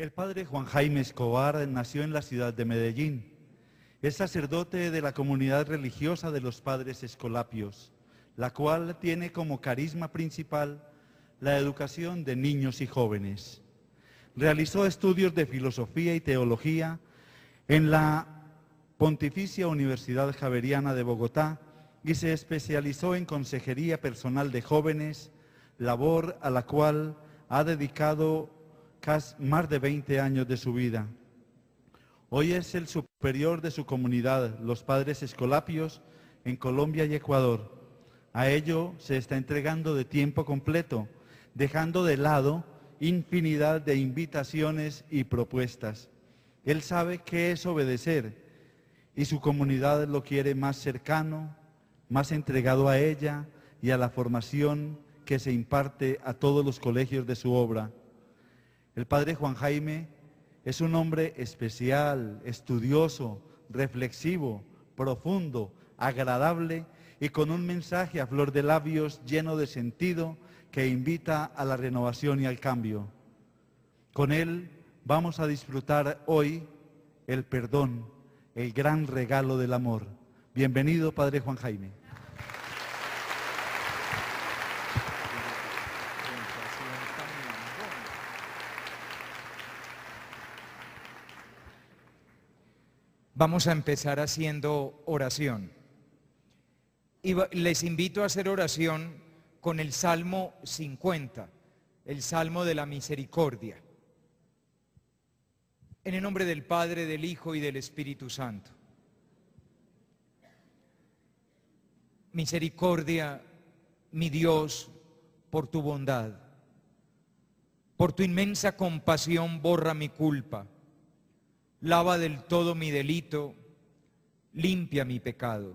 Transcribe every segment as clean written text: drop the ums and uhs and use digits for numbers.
El padre Juan Jaime Escobar nació en la ciudad de Medellín. Es sacerdote de la comunidad religiosa de los Padres Escolapios, la cual tiene como carisma principal la educación de niños y jóvenes. Realizó estudios de filosofía y teología en la Pontificia Universidad Javeriana de Bogotá y se especializó en consejería personal de jóvenes, labor a la cual ha dedicado más de 20 años de su vida. Hoy es el superior de su comunidad, los Padres Escolapios, en Colombia y Ecuador. A ello se está entregando de tiempo completo, dejando de lado infinidad de invitaciones y propuestas. Él sabe qué es obedecer y su comunidad lo quiere más cercano, más entregado a ella y a la formación que se imparte a todos los colegios de su obra. El padre Juan Jaime es un hombre especial, estudioso, reflexivo, profundo, agradable y con un mensaje a flor de labios lleno de sentido que invita a la renovación y al cambio. Con él vamos a disfrutar hoy el perdón, el gran regalo del amor. Bienvenido, padre Juan Jaime. Vamos a empezar haciendo oración. Y les invito a hacer oración con el Salmo 50, el Salmo de la Misericordia. En el nombre del Padre, del Hijo y del Espíritu Santo. Misericordia, mi Dios, por tu bondad. Por tu inmensa compasión borra mi culpa. Lava del todo mi delito, limpia mi pecado.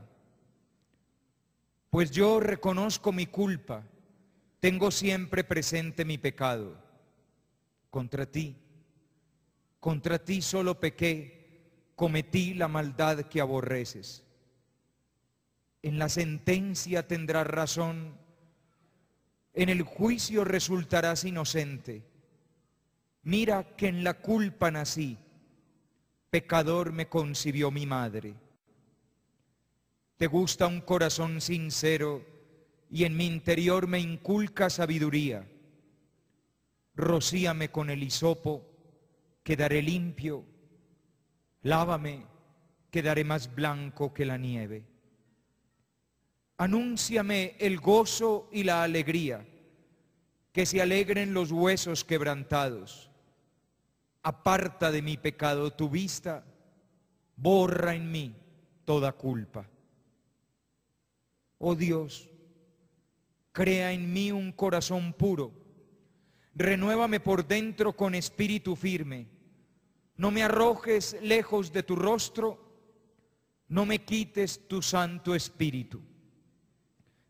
Pues yo reconozco mi culpa, tengo siempre presente mi pecado. Contra ti solo pequé, cometí la maldad que aborreces. En la sentencia tendrás razón, en el juicio resultarás inocente. Mira que en la culpa nací, pecador me concibió mi madre. Te gusta un corazón sincero y en mi interior me inculca sabiduría. Rocíame con el hisopo, quedaré limpio. Lávame, quedaré más blanco que la nieve. Anúnciame el gozo y la alegría, que se alegren los huesos quebrantados. Aparta de mi pecado tu vista, borra en mí toda culpa. Oh Dios, crea en mí un corazón puro, renuévame por dentro con espíritu firme. No me arrojes lejos de tu rostro, no me quites tu Santo Espíritu.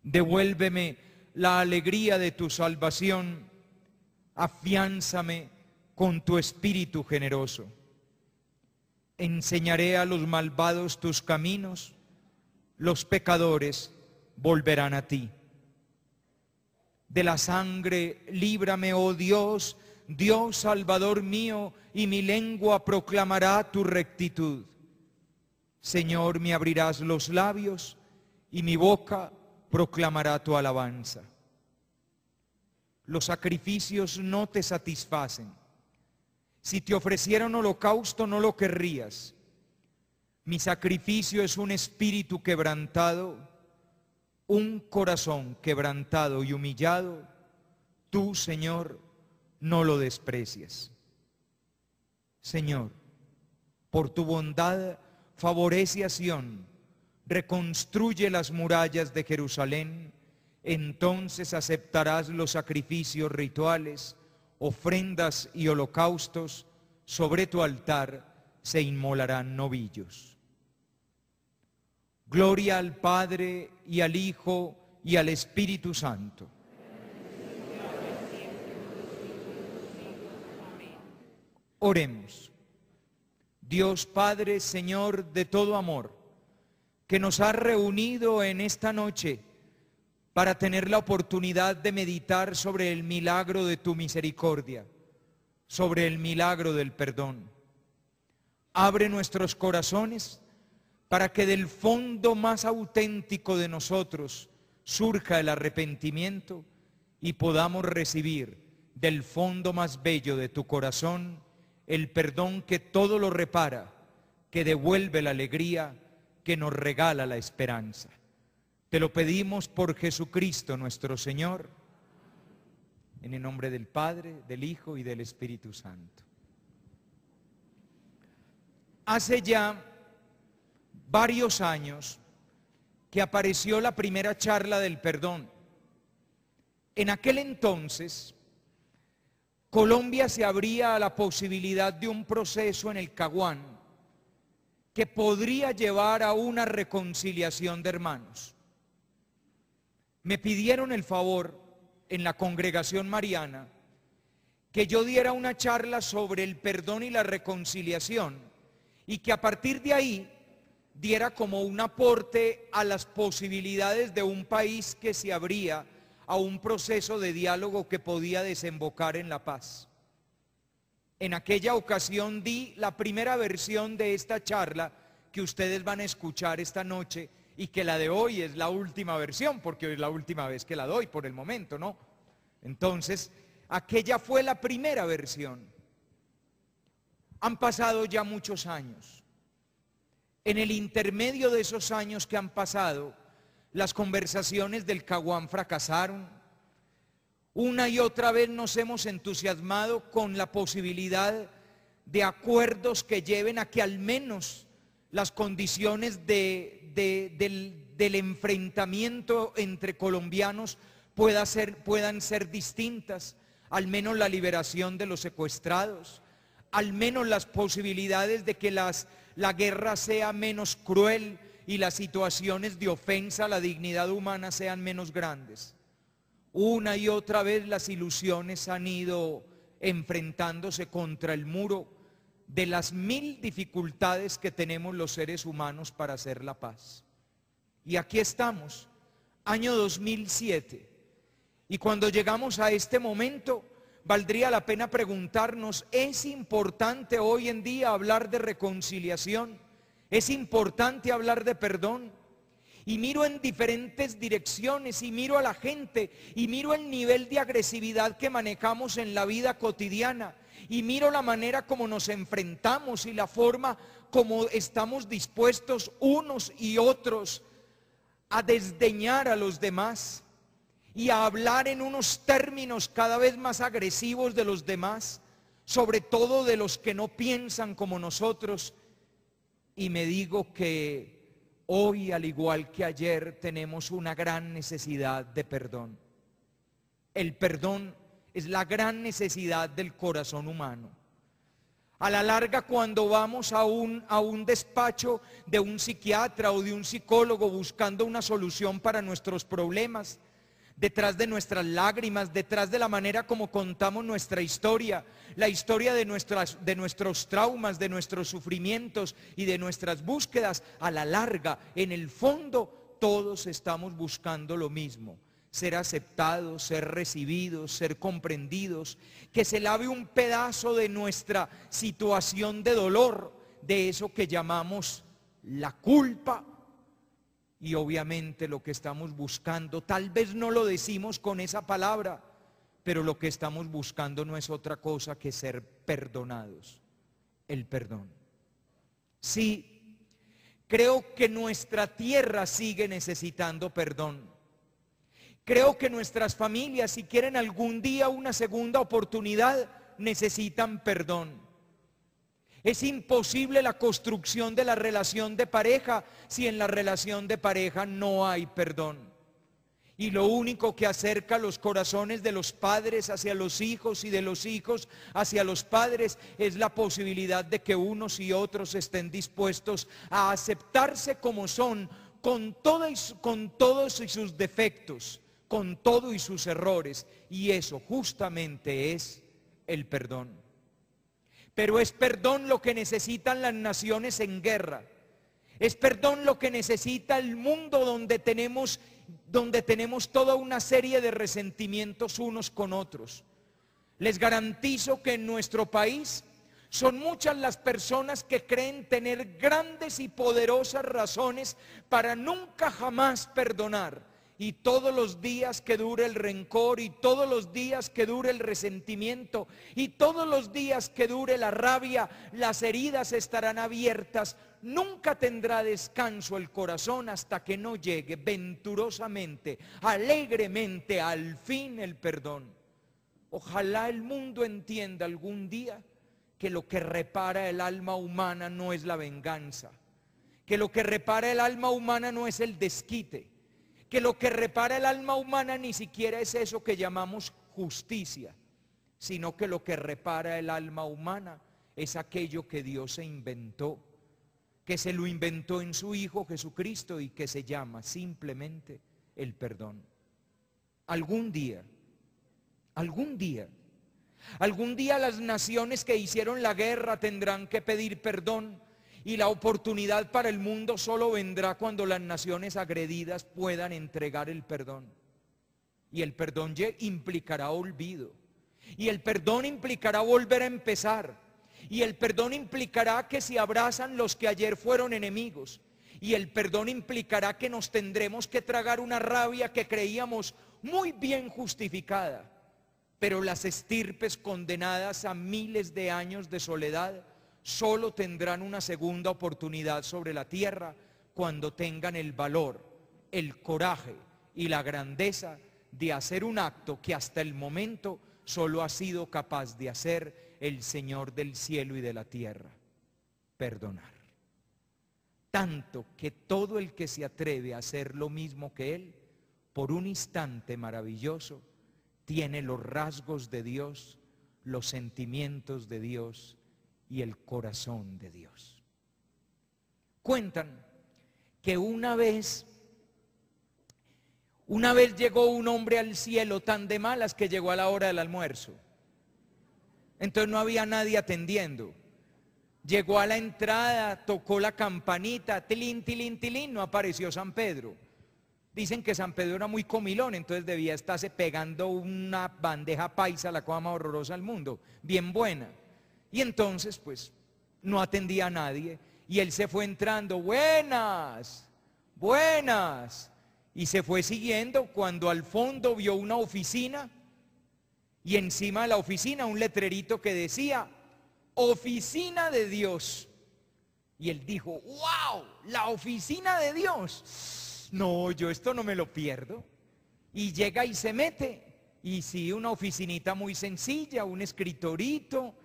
Devuélveme la alegría de tu salvación, afiánzame con tu espíritu generoso. Enseñaré a los malvados tus caminos, los pecadores volverán a ti. De la sangre líbrame, oh Dios, Dios Salvador mío, y mi lengua proclamará tu rectitud. Señor, me abrirás los labios, y mi boca proclamará tu alabanza. Los sacrificios no te satisfacen. Si te ofreciera un holocausto, no lo querrías. Mi sacrificio es un espíritu quebrantado, un corazón quebrantado y humillado. Tú, Señor, no lo desprecies. Señor, por tu bondad favorece a Sión, reconstruye las murallas de Jerusalén, entonces aceptarás los sacrificios rituales, ofrendas y holocaustos, sobre tu altar se inmolarán novillos. Gloria al Padre y al Hijo y al Espíritu Santo. Oremos. Dios Padre, Señor de todo amor, que nos has reunido en esta noche para tener la oportunidad de meditar sobre el milagro de tu misericordia. sobre el milagro del perdón. Abre nuestros corazones para que del fondo más auténtico de nosotros surja el arrepentimiento y podamos recibir del fondo más bello de tu corazón el perdón que todo lo repara, que devuelve la alegría, que nos regala la esperanza. Te lo pedimos por Jesucristo nuestro Señor, en el nombre del Padre, del Hijo y del Espíritu Santo. Hace ya varios años que apareció la primera charla del perdón. En aquel entonces, Colombia se abría a la posibilidad de un proceso en el Caguán que podría llevar a una reconciliación de hermanos. Me pidieron el favor en la congregación mariana que yo diera una charla sobre el perdón y la reconciliación y que a partir de ahí diera como un aporte a las posibilidades de un país que se abría a un proceso de diálogo que podía desembocar en la paz. En aquella ocasión di la primera versión de esta charla que ustedes van a escuchar esta noche y que la de hoy es la última versión, porque hoy es la última vez que la doy por el momento, ¿no? Entonces, aquella fue la primera versión. Han pasado ya muchos años. En el intermedio de esos años que han pasado, las conversaciones del Caguán fracasaron. Una y otra vez nos hemos entusiasmado con la posibilidad de acuerdos que lleven a que al menos las condiciones del enfrentamiento entre colombianos puedan ser distintas, al menos la liberación de los secuestrados, al menos las posibilidades de que la guerra sea menos cruel y las situaciones de ofensa a la dignidad humana sean menos grandes. Una y otra vez las ilusiones han ido enfrentándose contra el muro de las 1000 dificultades que tenemos los seres humanos para hacer la paz. Y aquí estamos, año 2007, y cuando llegamos a este momento, valdría la pena preguntarnos, ¿es importante hoy en día hablar de reconciliación? ¿Es importante hablar de perdón? Y miro en diferentes direcciones y miro a la gente y miro el nivel de agresividad que manejamos en la vida cotidiana y miro la manera como nos enfrentamos y la forma como estamos dispuestos unos y otros a desdeñar a los demás y a hablar en unos términos cada vez más agresivos de los demás, sobre todo de los que no piensan como nosotros. Y me digo que hoy, al igual que ayer, tenemos una gran necesidad de perdón. El perdón es la gran necesidad del corazón humano. A la larga, cuando vamos a un despacho de un psiquiatra o de un psicólogo buscando una solución para nuestros problemas, detrás de nuestras lágrimas, detrás de la manera como contamos nuestra historia, la historia de nuestros traumas, de nuestros sufrimientos y de nuestras búsquedas, a la larga, en el fondo, todos estamos buscando lo mismo: ser aceptados, ser recibidos, ser comprendidos, que se lave un pedazo de nuestra situación de dolor, de eso que llamamos la culpa. Y obviamente lo que estamos buscando, tal vez no lo decimos con esa palabra, pero lo que estamos buscando no es otra cosa que ser perdonados. El perdón. Sí, creo que nuestra tierra sigue necesitando perdón. Creo que nuestras familias, si quieren algún día una segunda oportunidad, necesitan perdón. Es imposible la construcción de la relación de pareja si en la relación de pareja no hay perdón. Y lo único que acerca los corazones de los padres hacia los hijos y de los hijos hacia los padres es la posibilidad de que unos y otros estén dispuestos a aceptarse como son, con todos y sus defectos, con todo y sus errores. Y eso justamente es el perdón. Pero es perdón lo que necesitan las naciones en guerra. Es perdón lo que necesita el mundo donde tenemos toda una serie de resentimientos unos con otros. Les garantizo que en nuestro país son muchas las personas que creen tener grandes y poderosas razones para nunca jamás perdonar. Y todos los días que dure el rencor, y todos los días que dure el resentimiento, y todos los días que dure la rabia, las heridas estarán abiertas. Nunca tendrá descanso el corazón hasta que no llegue venturosamente, alegremente, al fin el perdón. Ojalá el mundo entienda algún día que lo que repara el alma humana no es la venganza, que lo que repara el alma humana no es el desquite, que lo que repara el alma humana ni siquiera es eso que llamamos justicia, sino que lo que repara el alma humana es aquello que Dios se inventó, que se lo inventó en su Hijo Jesucristo y que se llama simplemente el perdón. Algún día las naciones que hicieron la guerra tendrán que pedir perdón, y la oportunidad para el mundo solo vendrá cuando las naciones agredidas puedan entregar el perdón. Y el perdón implicará olvido, y el perdón implicará volver a empezar, y el perdón implicará que se abrazan los que ayer fueron enemigos, y el perdón implicará que nos tendremos que tragar una rabia que creíamos muy bien justificada. Pero las estirpes condenadas a miles de años de soledad solo tendrán una segunda oportunidad sobre la tierra cuando tengan el valor, el coraje y la grandeza de hacer un acto que hasta el momento solo ha sido capaz de hacer el Señor del cielo y de la tierra: perdonar. Tanto que todo el que se atreve a hacer lo mismo que Él, por un instante maravilloso, tiene los rasgos de Dios, los sentimientos de Dios y el corazón de Dios. Cuentan que una vez llegó un hombre al cielo tan de malas que llegó a la hora del almuerzo. Entonces no había nadie atendiendo. Llegó a la entrada, tocó la campanita, tilín, tilín, tilín, no apareció San Pedro. Dicen que San Pedro era muy comilón, entonces debía estarse pegando una bandeja paisa, la cosa más horrorosa del mundo, bien buena. Y entonces pues no atendía a nadie, y él se fue entrando: buenas, buenas, y se fue siguiendo, cuando al fondo vio una oficina, y encima de la oficina un letrerito que decía: Oficina de Dios. Y él dijo: wow, la oficina de Dios. No, yo esto no me lo pierdo. Y llega y se mete, y sí, una oficinita muy sencilla, un escritorito,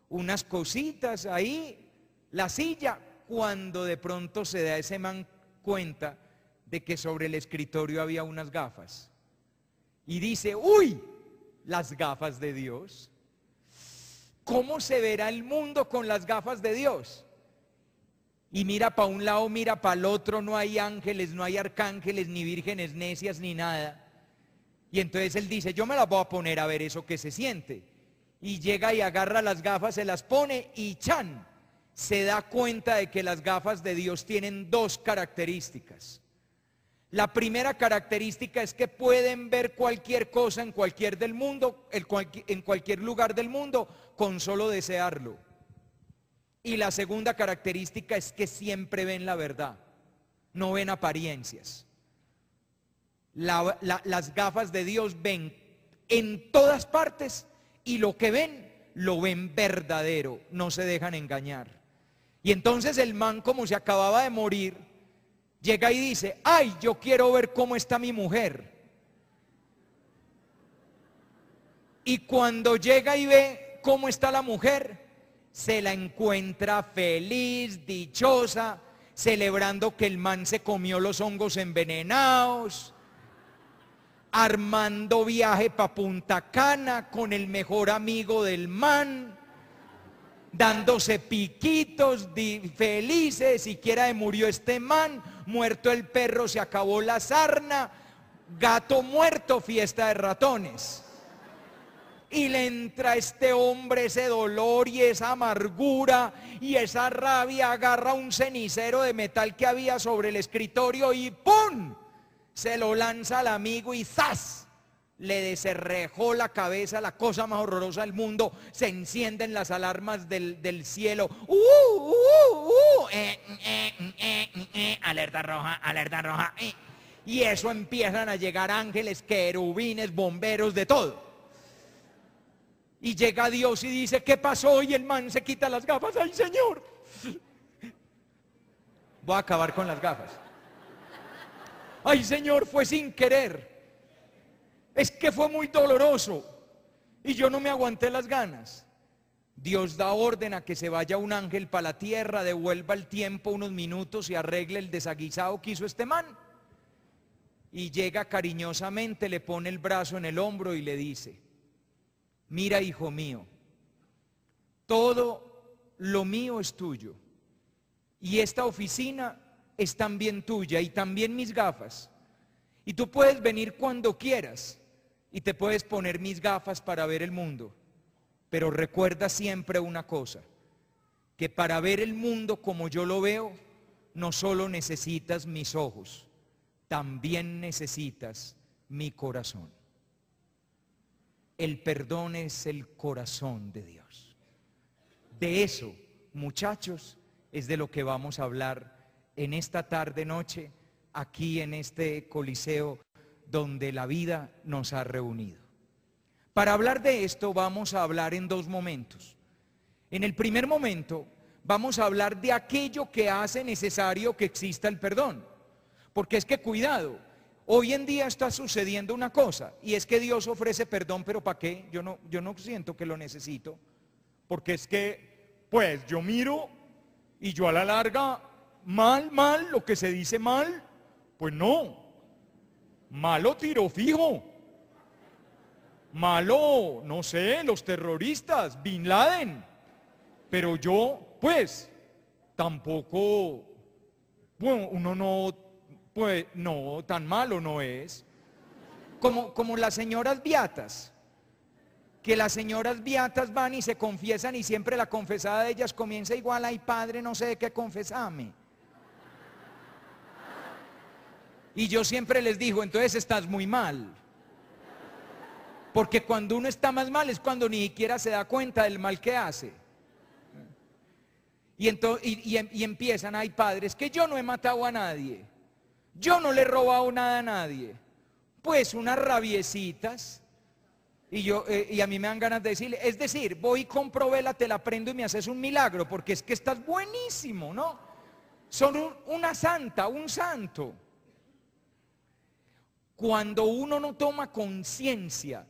unas cositas ahí, la silla, cuando de pronto se da ese man cuenta de que sobre el escritorio había unas gafas, y dice: uy, las gafas de Dios. ¿Cómo se verá el mundo con las gafas de Dios? Y mira para un lado, mira para el otro, no hay ángeles, no hay arcángeles, ni vírgenes necias, ni nada. Y entonces él dice: yo me las voy a poner a ver eso que se siente. Y llega y agarra las gafas, se las pone, y ¡chan!, se da cuenta de que las gafas de Dios tienen dos características. La primera característica es que pueden ver cualquier cosa en cualquier lugar del mundo con solo desearlo. Y la segunda característica es que siempre ven la verdad, no ven apariencias. Las gafas de Dios ven en todas partes, y lo que ven, lo ven verdadero, no se dejan engañar. Y entonces el man, como se acababa de morir, llega y dice: ay, yo quiero ver cómo está mi mujer. Y cuando llega y ve cómo está la mujer, se la encuentra feliz, dichosa, celebrando que el man se comió los hongos envenenados, armando viaje para Punta Cana con el mejor amigo del man, dándose piquitos felices. Siquiera murió este man, muerto el perro, se acabó la sarna, gato muerto, fiesta de ratones. Y le entra a este hombre ese dolor y esa amargura y esa rabia. Agarra un cenicero de metal que había sobre el escritorio y ¡pum!, se lo lanza al amigo, y ¡zas!, le deserrejó la cabeza, la cosa más horrorosa del mundo, se encienden las alarmas del cielo, alerta roja, y eso empiezan a llegar ángeles, querubines, bomberos, de todo. Y llega Dios y dice, ¿qué pasó? Y el man se quita las gafas, ¡ay, Señor! Voy a acabar con las gafas. ¡Ay, Señor, fue sin querer! Es que fue muy doloroso y yo no me aguanté las ganas. Dios da orden a que se vaya un ángel para la tierra, devuelva el tiempo unos minutos y arregle el desaguisado que hizo este man. Y llega cariñosamente, le pone el brazo en el hombro y le dice, mira, hijo mío, todo lo mío es tuyo y esta oficina es también tuya y también mis gafas. Y tú puedes venir cuando quieras y te puedes poner mis gafas para ver el mundo. Pero recuerda siempre una cosa, que para ver el mundo como yo lo veo, no solo necesitas mis ojos, también necesitas mi corazón. El perdón es el corazón de Dios. De eso, muchachos, es de lo que vamos a hablar en esta tarde noche, aquí en este coliseo donde la vida nos ha reunido. Para hablar de esto vamos a hablar en dos momentos. En el primer momento vamos a hablar de aquello que hace necesario que exista el perdón. Porque es que cuidado, hoy en día está sucediendo una cosa, y es que Dios ofrece perdón, pero ¿para qué? Yo no siento que lo necesito. Porque es que, pues yo miro y yo a la larga, mal, lo que se dice mal, pues no. Malo tiro fijo. Malo, no sé, los terroristas, Bin Laden. Pero yo, pues, tampoco, bueno, uno no, pues, no, tan malo no es. Como las señoras beatas, que las señoras beatas van y se confiesan y siempre la confesada de ellas comienza igual, ay padre, no sé de qué confesarme. Y yo siempre les digo, entonces estás muy mal. Porque cuando uno está más mal es cuando ni siquiera se da cuenta del mal que hace. Y empiezan, ay padres, que yo no he matado a nadie. Yo no le he robado nada a nadie. Pues unas rabiecitas. Y a mí me dan ganas de decirle, es decir, voy y compro vela, te la prendo y me haces un milagro, porque es que estás buenísimo, ¿no? Son una santa, un santo. Cuando uno no toma conciencia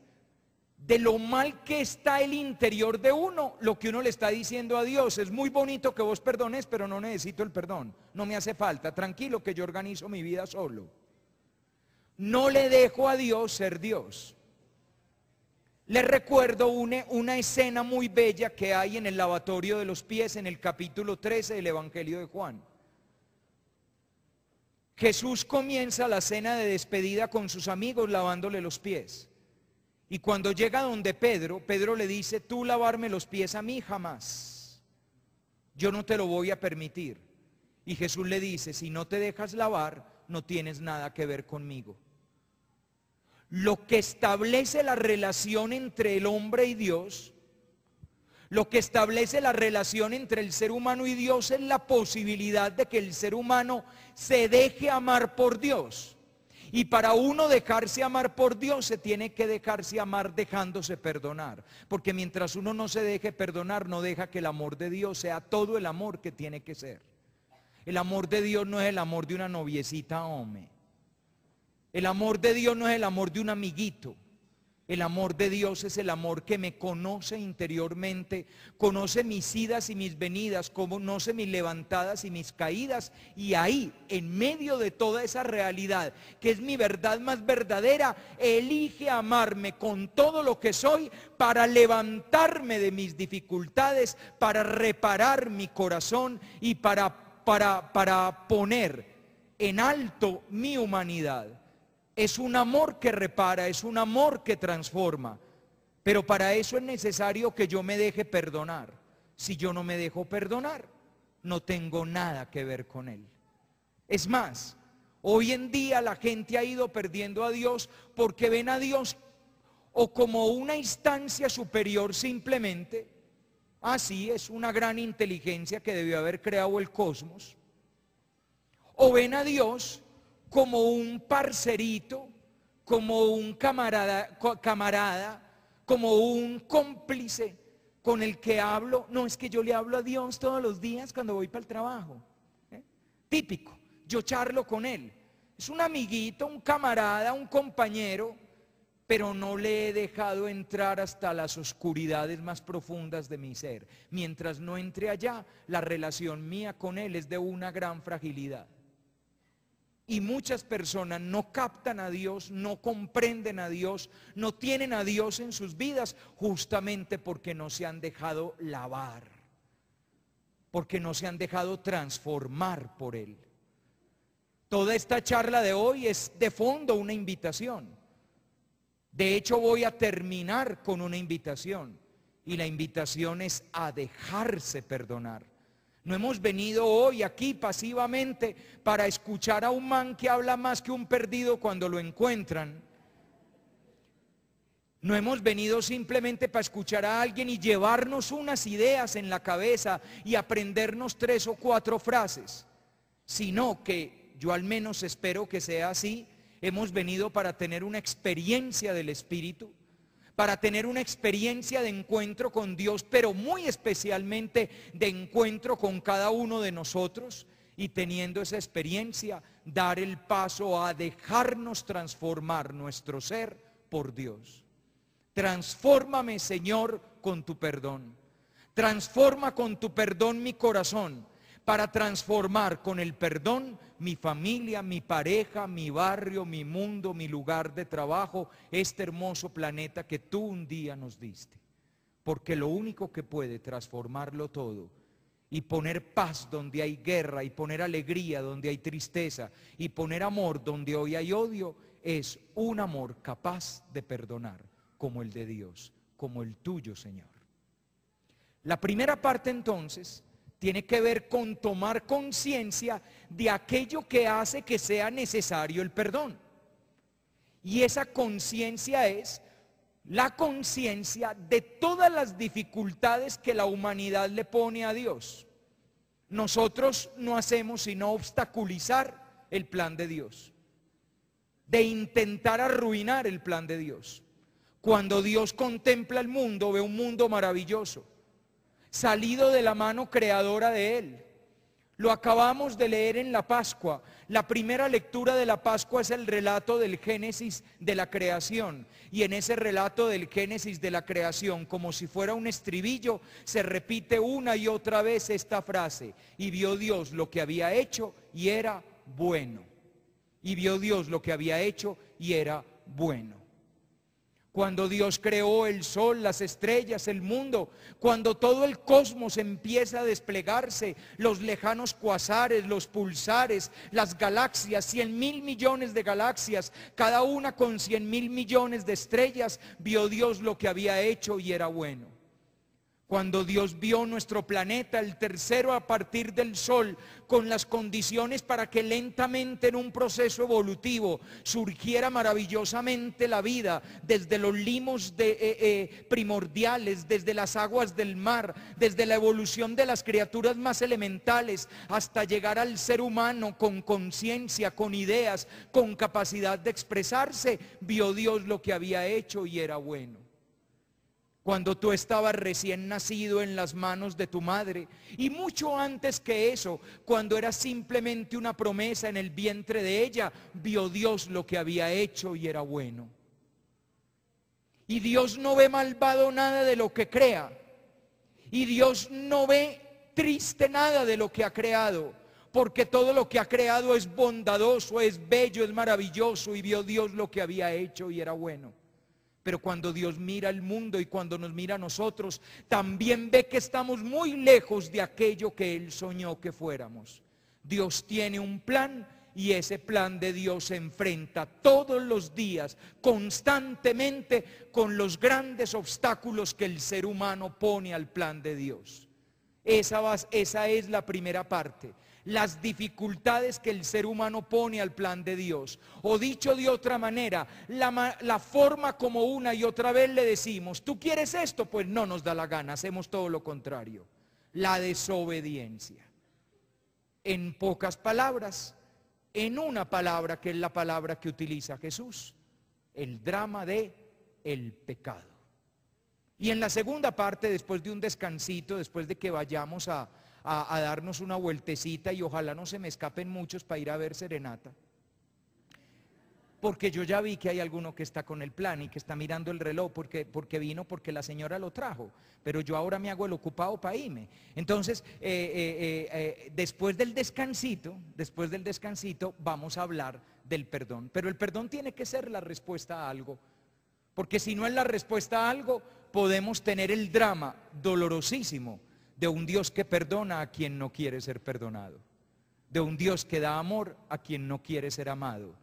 de lo mal que está el interior de uno, lo que uno le está diciendo a Dios, es muy bonito que vos perdones, pero no necesito el perdón, no me hace falta, tranquilo que yo organizo mi vida solo. No le dejo a Dios ser Dios. Les recuerdo una escena muy bella que hay en el lavatorio de los pies en el capítulo 13 del Evangelio de Juan. Jesús comienza la cena de despedida con sus amigos lavándole los pies. Y cuando llega donde Pedro le dice, tú lavarme los pies a mí jamás. Yo no te lo voy a permitir. Y Jesús le dice, si no te dejas lavar, no tienes nada que ver conmigo. Lo que establece la relación entre el hombre y Dios, lo que establece la relación entre el ser humano y Dios es la posibilidad de que el ser humano se deje amar por Dios. Y para uno dejarse amar por Dios se tiene que dejarse amar dejándose perdonar. Porque mientras uno no se deje perdonar, no deja que el amor de Dios sea todo el amor que tiene que ser. El amor de Dios no es el amor de una noviecita, hombre. El amor de Dios no es el amor de un amiguito. El amor de Dios es el amor que me conoce interiormente, conoce mis idas y mis venidas, conoce mis levantadas y mis caídas, y ahí, en medio de toda esa realidad, que es mi verdad más verdadera, elige amarme con todo lo que soy para levantarme de mis dificultades, para reparar mi corazón y para poner en alto mi humanidad. Es un amor que repara, es un amor que transforma. Pero para eso es necesario que yo me deje perdonar. Si yo no me dejo perdonar, no tengo nada que ver con Él. Es más, hoy en día la gente ha ido perdiendo a Dios porque ven a Dios o como una instancia superior simplemente. Así es una gran inteligencia que debió haber creado el cosmos. O ven a Dios como un parcerito, como un camarada, como un cómplice con el que hablo. No, es que yo le hablo a Dios todos los días cuando voy para el trabajo. Típico, yo charlo con Él. Es un amiguito, un camarada, un compañero, pero no le he dejado entrar hasta las oscuridades más profundas de mi ser. Mientras no entre allá, la relación mía con Él es de una gran fragilidad. Y muchas personas no captan a Dios, no comprenden a Dios, no tienen a Dios en sus vidas, justamente porque no se han dejado lavar, porque no se han dejado transformar por Él. Toda esta charla de hoy es de fondo una invitación. De hecho, voy a terminar con una invitación, y la invitación es a dejarse perdonar. No hemos venido hoy aquí pasivamente para escuchar a un man que habla más que un perdido cuando lo encuentran. No hemos venido simplemente para escuchar a alguien y llevarnos unas ideas en la cabeza y aprendernos 3 o 4 frases, sino que yo al menos espero que sea así. Hemos venido para tener una experiencia del Espíritu, para tener una experiencia de encuentro con Dios, pero muy especialmente de encuentro con cada uno de nosotros, y teniendo esa experiencia, dar el paso a dejarnos transformar nuestro ser por Dios. Transfórmame, Señor, con tu perdón. Transforma con tu perdón mi corazón, para transformar con el perdón mi familia, mi pareja, mi barrio, mi mundo, mi lugar de trabajo, este hermoso planeta que tú un día nos diste. Porque lo único que puede transformarlo todo y poner paz donde hay guerra, y poner alegría donde hay tristeza, y poner amor donde hoy hay odio, es un amor capaz de perdonar, como el de Dios, como el tuyo, Señor. La primera parte entonces tiene que ver con tomar conciencia de aquello que hace que sea necesario el perdón. Y esa conciencia es la conciencia de todas las dificultades que la humanidad le pone a Dios. Nosotros no hacemos sino obstaculizar el plan de Dios, de intentar arruinar el plan de Dios. Cuando Dios contempla el mundo, ve un mundo maravilloso, salido de la mano creadora de Él. Lo acabamos de leer en la Pascua. La primera lectura de la Pascua es el relato del Génesis de la creación. Y en ese relato del Génesis de la creación, como si fuera un estribillo, se repite una y otra vez esta frase: y vio Dios lo que había hecho y era bueno. Y vio Dios lo que había hecho y era bueno. Cuando Dios creó el sol, las estrellas, el mundo, cuando todo el cosmos empieza a desplegarse, los lejanos cuasares, los pulsares, las galaxias, 100.000 millones de galaxias, cada una con 100.000 millones de estrellas, vio Dios lo que había hecho y era bueno. Cuando Dios vio nuestro planeta, el tercero a partir del sol, con las condiciones para que lentamente en un proceso evolutivo surgiera maravillosamente la vida, desde los limos primordiales, desde las aguas del mar, desde la evolución de las criaturas más elementales, hasta llegar al ser humano con conciencia, con ideas, con capacidad de expresarse, vio Dios lo que había hecho y era bueno. Cuando tú estabas recién nacido en las manos de tu madre, y mucho antes que eso, cuando eras simplemente una promesa en el vientre de ella, vio Dios lo que había hecho y era bueno. Y Dios no ve malvado nada de lo que crea, y Dios no ve triste nada de lo que ha creado, porque todo lo que ha creado es bondadoso, es bello, es maravilloso, y vio Dios lo que había hecho y era bueno. Pero cuando Dios mira el mundo y cuando nos mira a nosotros, también ve que estamos muy lejos de aquello que Él soñó que fuéramos. Dios tiene un plan, y ese plan de Dios se enfrenta todos los días, constantemente, con los grandes obstáculos que el ser humano pone al plan de Dios. Esa es la primera parte. las dificultades que el ser humano pone al plan de Dios. O dicho de otra manera, la forma como una y otra vez le decimos, ¿tú quieres esto? Pues no nos da la gana, hacemos todo lo contrario. La desobediencia. En pocas palabras, en una palabra que es la palabra que utiliza Jesús, el drama de el pecado. Y en la segunda parte, después de un descansito, después de que vayamos a darnos una vueltecita, y ojalá no se me escapen muchos para ir a ver serenata, porque yo ya vi que hay alguno que está con el plan y que está mirando el reloj porque vino porque la señora lo trajo, pero yo ahora me hago el ocupado para irme. Entonces, después del descansito vamos a hablar del perdón, pero el perdón tiene que ser la respuesta a algo, porque si no es la respuesta a algo, podemos tener el drama dolorosísimo de un Dios que perdona a quien no quiere ser perdonado, de un Dios que da amor a quien no quiere ser amado,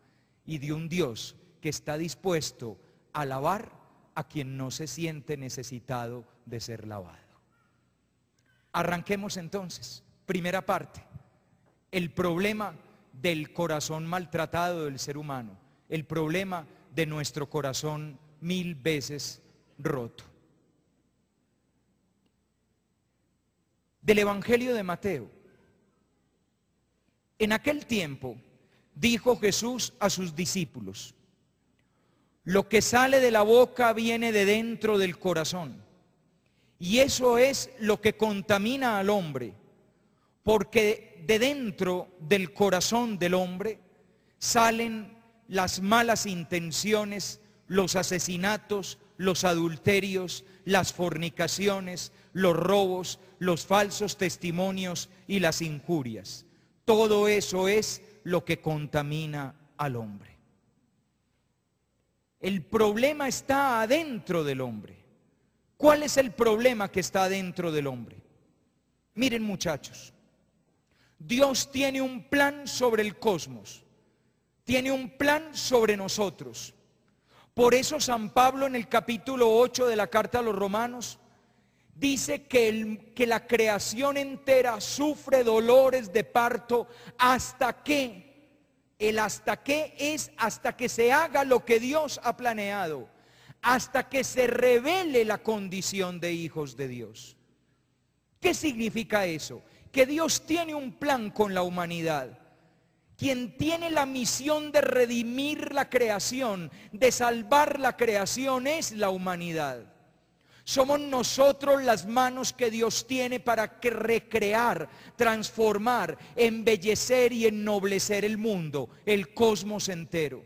y de un Dios que está dispuesto a lavar a quien no se siente necesitado de ser lavado. Arranquemos entonces. Primera parte, el problema del corazón maltratado del ser humano, el problema de nuestro corazón 1000 veces roto. Del Evangelio de Mateo. En aquel tiempo dijo Jesús a sus discípulos: lo que sale de la boca viene de dentro del corazón, y eso es lo que contamina al hombre, porque de dentro del corazón del hombre salen las malas intenciones, los asesinatos, los adulterios, las fornicaciones, los robos, los falsos testimonios y las injurias. Todo eso es lo que contamina al hombre. El problema está adentro del hombre. ¿Cuál es el problema que está adentro del hombre? Miren, muchachos, Dios tiene un plan sobre el cosmos, tiene un plan sobre nosotros. Por eso San Pablo en el capítulo 8 de la carta a los Romanos dice que la creación entera sufre dolores de parto hasta que es hasta que se haga lo que Dios ha planeado, hasta que se revele la condición de hijos de Dios. ¿Qué significa eso? Que Dios tiene un plan con la humanidad. Quien tiene la misión de redimir la creación, de salvar la creación, es la humanidad. Somos nosotros las manos que Dios tiene para recrear, transformar, embellecer y ennoblecer el mundo, el cosmos entero.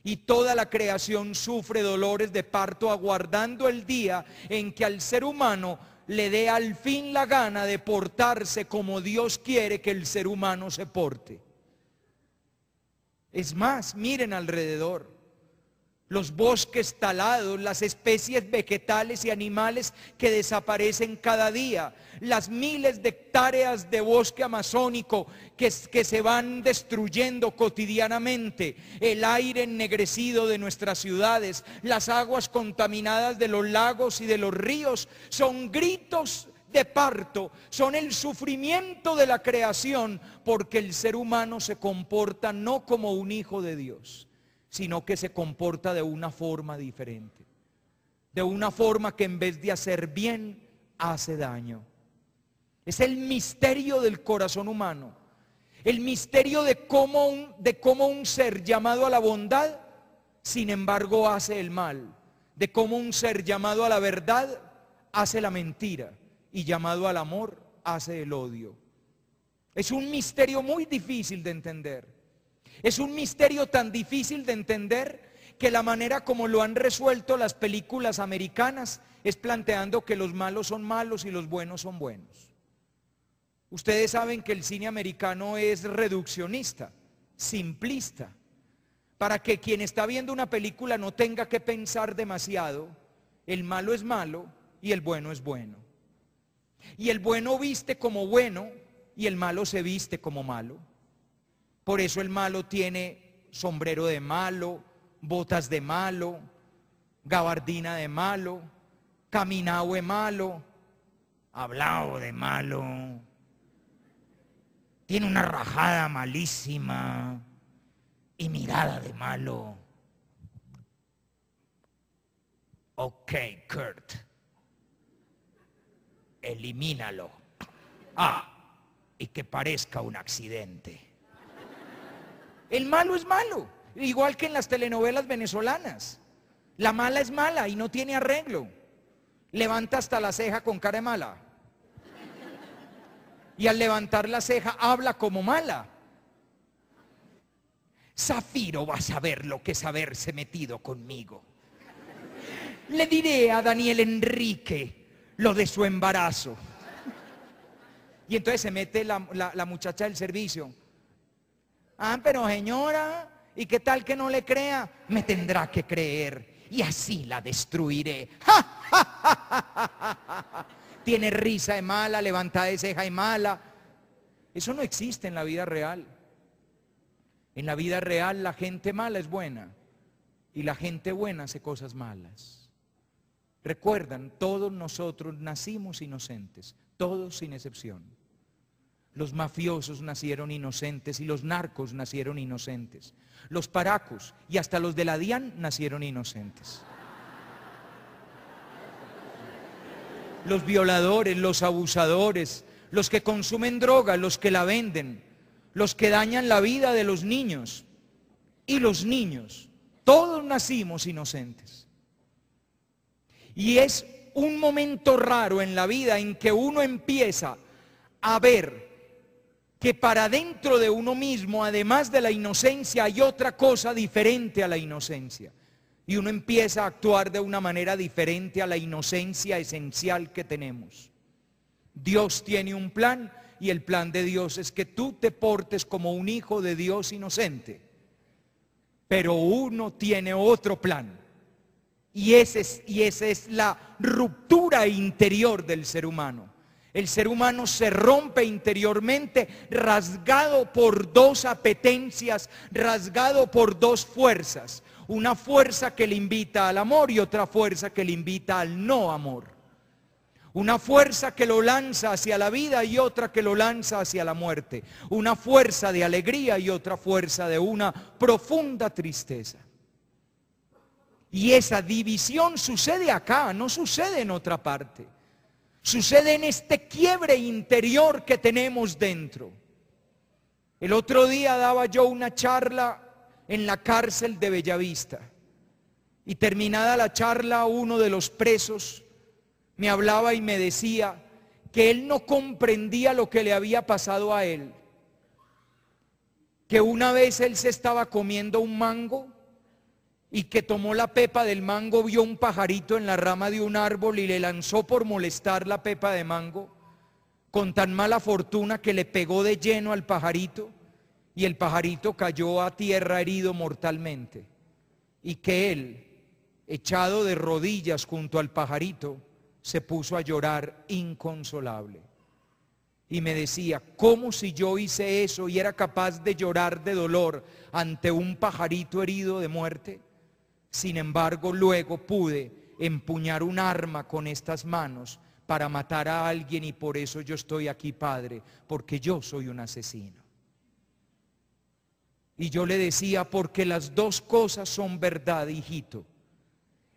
Y toda la creación sufre dolores de parto aguardando el día en que al ser humano le dé al fin la gana de portarse como Dios quiere que el ser humano se porte. Es más, miren alrededor. Los bosques talados, las especies vegetales y animales que desaparecen cada día, las miles de hectáreas de bosque amazónico que se van destruyendo cotidianamente, el aire ennegrecido de nuestras ciudades, las aguas contaminadas de los lagos y de los ríos, son gritos de parto, son el sufrimiento de la creación, porque el ser humano se comporta no como un hijo de Dios, sino que se comporta de una forma diferente, de una forma que en vez de hacer bien, hace daño. Es el misterio del corazón humano, el misterio de cómo un ser llamado a la bondad, sin embargo hace el mal, de cómo un ser llamado a la verdad, hace la mentira, y llamado al amor, hace el odio. Es un misterio muy difícil de entender. Es un misterio tan difícil de entender que la manera como lo han resuelto las películas americanas es planteando que los malos son malos y los buenos son buenos. Ustedes saben que el cine americano es reduccionista, simplista, para que quien está viendo una película no tenga que pensar demasiado. El malo es malo y el bueno es bueno. Y el bueno viste como bueno y el malo se viste como malo. Por eso el malo tiene sombrero de malo, botas de malo, gabardina de malo, caminado de malo, hablado de malo. tiene una rajada malísima y mirada de malo. Ok, Kurt, elimínalo. Y que parezca un accidente. El malo es malo, igual que en las telenovelas venezolanas. La mala es mala y no tiene arreglo. Levanta hasta la ceja con cara de mala. Y al levantar la ceja habla como mala. Zafiro va a saber lo que es haberse metido conmigo. Le diré a Daniel Enrique lo de su embarazo. Y entonces se mete la muchacha del servicio. Pero señora, ¿y qué tal que no le crea? Me tendrá que creer y así la destruiré. Tiene risa de mala, levantada de ceja de mala. Eso no existe en la vida real. En la vida real la gente mala es buena y la gente buena hace cosas malas. Recuerdan, todos nosotros nacimos inocentes, todos sin excepción. Los mafiosos nacieron inocentes y los narcos nacieron inocentes. Los paracos y hasta los de la DIAN nacieron inocentes. Los violadores, los abusadores, los que consumen droga, los que la venden, los que dañan la vida de los niños y los niños, todos nacimos inocentes. Y es un momento raro en la vida en que uno empieza a ver que para dentro de uno mismo, además de la inocencia, hay otra cosa diferente a la inocencia. Y uno empieza a actuar de una manera diferente a la inocencia esencial que tenemos. Dios tiene un plan y el plan de Dios es que tú te portes como un hijo de Dios inocente. Pero uno tiene otro plan. Y esa es la ruptura interior del ser humano. El ser humano se rompe interiormente, rasgado por dos apetencias, rasgado por dos fuerzas. Una fuerza que le invita al amor y otra fuerza que le invita al no amor. Una fuerza que lo lanza hacia la vida y otra que lo lanza hacia la muerte. Una fuerza de alegría y otra fuerza de una profunda tristeza. Y esa división sucede acá, no sucede en otra parte. Sucede en este quiebre interior que tenemos dentro. El otro día daba yo una charla en la cárcel de Bellavista. Y terminada la charla, uno de los presos me hablaba y me decía que él no comprendía lo que le había pasado a él. Que una vez él se estaba comiendo un mango y que tomó la pepa del mango, vio un pajarito en la rama de un árbol y le lanzó por molestar la pepa de mango, con tan mala fortuna que le pegó de lleno al pajarito y el pajarito cayó a tierra herido mortalmente. Y que él, echado de rodillas junto al pajarito, se puso a llorar inconsolable. Y me decía, ¿cómo si yo hice eso y era capaz de llorar de dolor ante un pajarito herido de muerte? Sin embargo, luego pude empuñar un arma con estas manos para matar a alguien y por eso yo estoy aquí, Padre, porque yo soy un asesino. Y yo le decía, porque las dos cosas son verdad, hijito.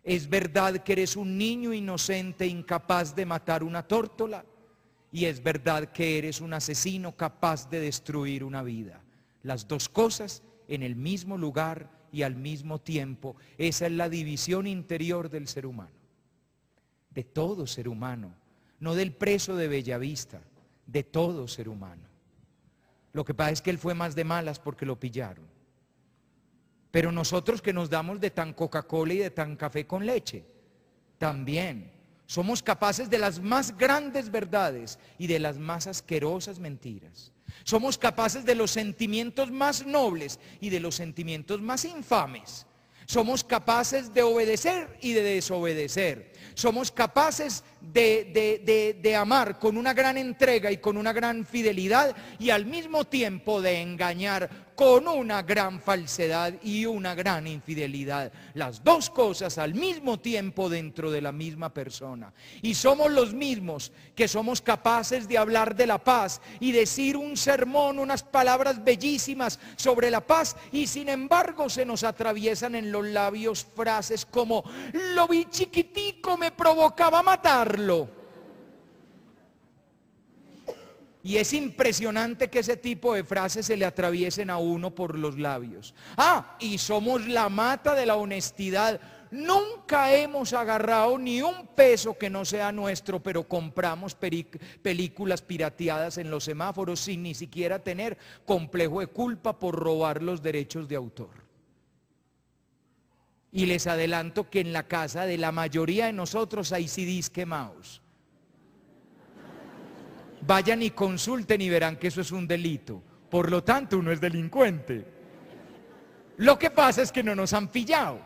Es verdad que eres un niño inocente, incapaz de matar una tórtola, y es verdad que eres un asesino capaz de destruir una vida. Las dos cosas en el mismo lugar y al mismo tiempo. Esa es la división interior del ser humano, de todo ser humano, no del preso de Bellavista, de todo ser humano. Lo que pasa es que él fue más de malas porque lo pillaron. Pero nosotros que nos damos de tan Coca-Cola y de tan café con leche, también somos capaces de las más grandes verdades y de las más asquerosas mentiras. Somos capaces de los sentimientos más nobles y de los sentimientos más infames. Somos capaces de obedecer y de desobedecer. Somos capaces de amar con una gran entrega y con una gran fidelidad y al mismo tiempo de engañar con una gran falsedad y una gran infidelidad. Las dos cosas al mismo tiempo dentro de la misma persona. Y somos los mismos que somos capaces de hablar de la paz y decir un sermón, unas palabras bellísimas sobre la paz, y sin embargo se nos atraviesan en los labios frases como: lo vi chiquitico, me provocaba matarlo. Y es impresionante que ese tipo de frases se le atraviesen a uno por los labios. Y somos la mata de la honestidad. Nunca hemos agarrado ni un peso que no sea nuestro, pero compramos películas pirateadas en los semáforos sin ni siquiera tener complejo de culpa por robar los derechos de autor. Y les adelanto que en la casa de la mayoría de nosotros hay CDs quemados. Vayan y consulten y verán que eso es un delito. Por lo tanto, uno es delincuente. Lo que pasa es que no nos han pillado.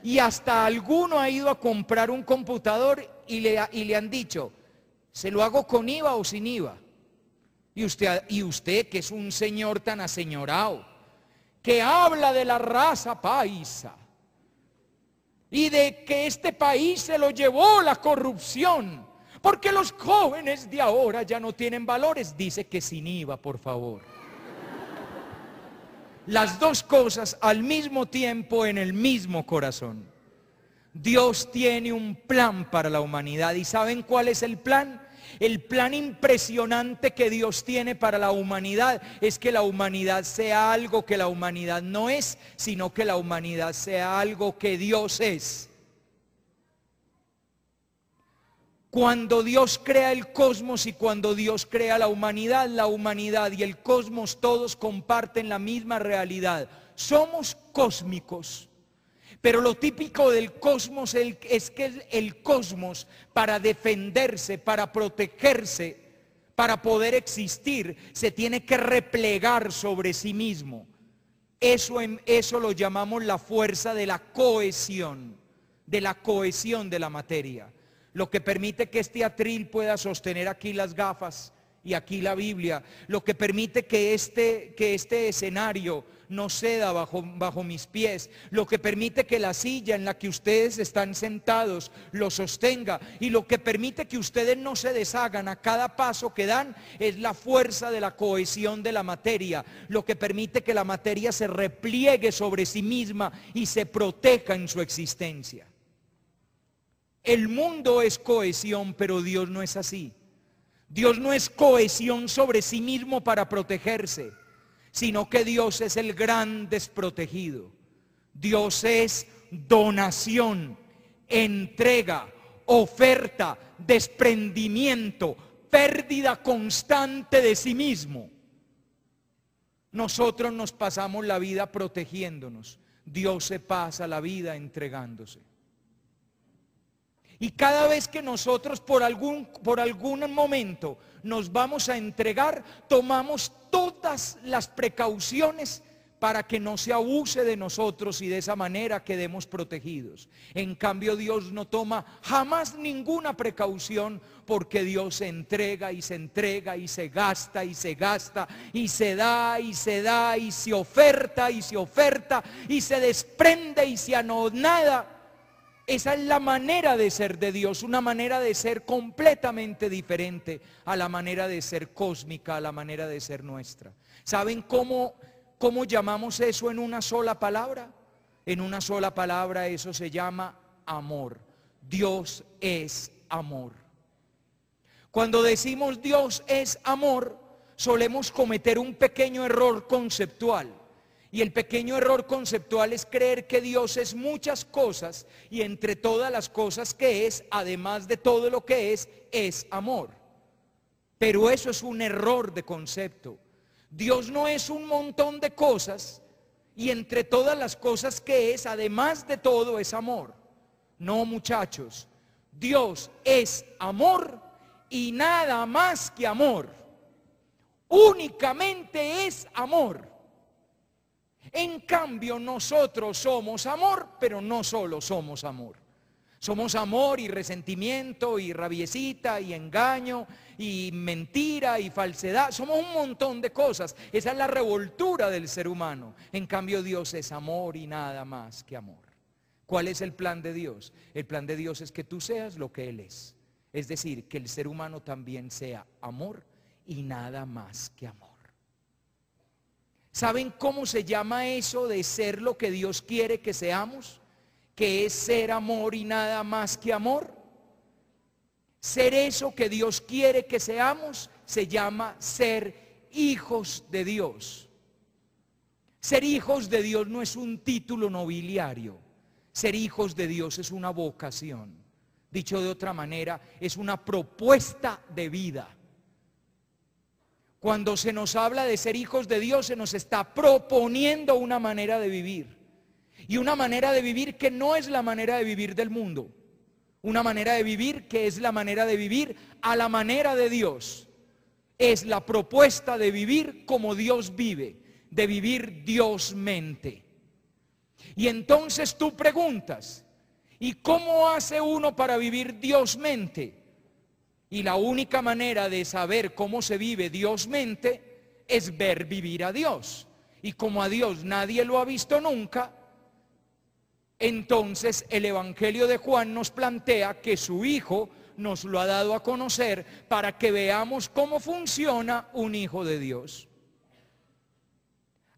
Y hasta alguno ha ido a comprar un computador y le han dicho: ¿se lo hago con IVA o sin IVA? Y usted que es un señor tan aseñorado, que habla de la raza paisa y de que este país se lo llevó la corrupción, porque los jóvenes de ahora ya no tienen valores, dice que sin IVA, por favor. Las dos cosas al mismo tiempo en el mismo corazón. Dios tiene un plan para la humanidad. ¿Y saben cuál es el plan? El plan impresionante que Dios tiene para la humanidad es que la humanidad sea algo que la humanidad no es, sino que la humanidad sea algo que Dios es. Cuando Dios crea el cosmos y cuando Dios crea la humanidad y el cosmos todos comparten la misma realidad. Somos cósmicos. Pero lo típico del cosmos es que el cosmos, para defenderse, para protegerse, para poder existir, se tiene que replegar sobre sí mismo. Eso lo llamamos la fuerza de la cohesión de la materia. Lo que permite que este atril pueda sostener aquí las gafas y aquí la Biblia, lo que permite que este escenario no ceda bajo mis pies, lo que permite que la silla en la que ustedes están sentados lo sostenga, y lo que permite que ustedes no se deshagan a cada paso que dan, es la fuerza de la cohesión de la materia, lo que permite que la materia se repliegue sobre sí misma y se proteja en su existencia. El mundo es cohesión, pero Dios no es así. Dios no es cohesión sobre sí mismo para protegerse, sino que Dios es el gran desprotegido. Dios es donación, entrega, oferta, desprendimiento, pérdida constante de sí mismo. Nosotros nos pasamos la vida protegiéndonos. Dios se pasa la vida entregándose. Y cada vez que nosotros por algún momento nos vamos a entregar, tomamos todas las precauciones para que no se abuse de nosotros y de esa manera quedemos protegidos. En cambio, Dios no toma jamás ninguna precaución, porque Dios se entrega y se entrega y se gasta y se gasta y se da y se da y se oferta y se oferta y se desprende y se anonada. Esa es la manera de ser de Dios, una manera de ser completamente diferente a la manera de ser cósmica, a la manera de ser nuestra. ¿Saben cómo llamamos eso en una sola palabra? En una sola palabra eso se llama amor. Dios es amor. Cuando decimos Dios es amor, solemos cometer un pequeño error conceptual. Y el pequeño error conceptual es creer que Dios es muchas cosas, y entre todas las cosas que es, además de todo lo que es amor. Pero eso es un error de concepto. Dios no es un montón de cosas, y entre todas las cosas que es, además de todo, es amor. No, muchachos, Dios es amor y nada más que amor. Únicamente es amor. En cambio, nosotros somos amor, pero no solo somos amor. Somos amor y resentimiento y rabiecita y engaño y mentira y falsedad. Somos un montón de cosas. Esa es la revoltura del ser humano. En cambio, Dios es amor y nada más que amor. ¿Cuál es el plan de Dios? El plan de Dios es que tú seas lo que Él es. Es decir, que el ser humano también sea amor y nada más que amor. ¿Saben cómo se llama eso de ser lo que Dios quiere que seamos? Que es ser amor y nada más que amor. Ser eso que Dios quiere que seamos se llama ser hijos de Dios. Ser hijos de Dios no es un título nobiliario. Ser hijos de Dios es una vocación. Dicho de otra manera, es una propuesta de vida. Cuando se nos habla de ser hijos de Dios, se nos está proponiendo una manera de vivir. Y una manera de vivir que no es la manera de vivir del mundo. Una manera de vivir que es la manera de vivir a la manera de Dios. Es la propuesta de vivir como Dios vive, de vivir Dios-mente. Y entonces tú preguntas, ¿y cómo hace uno para vivir Dios-mente? Y la única manera de saber cómo se vive Dios-mente es ver vivir a Dios. Y como a Dios nadie lo ha visto nunca, entonces el Evangelio de Juan nos plantea que su Hijo nos lo ha dado a conocer para que veamos cómo funciona un hijo de Dios.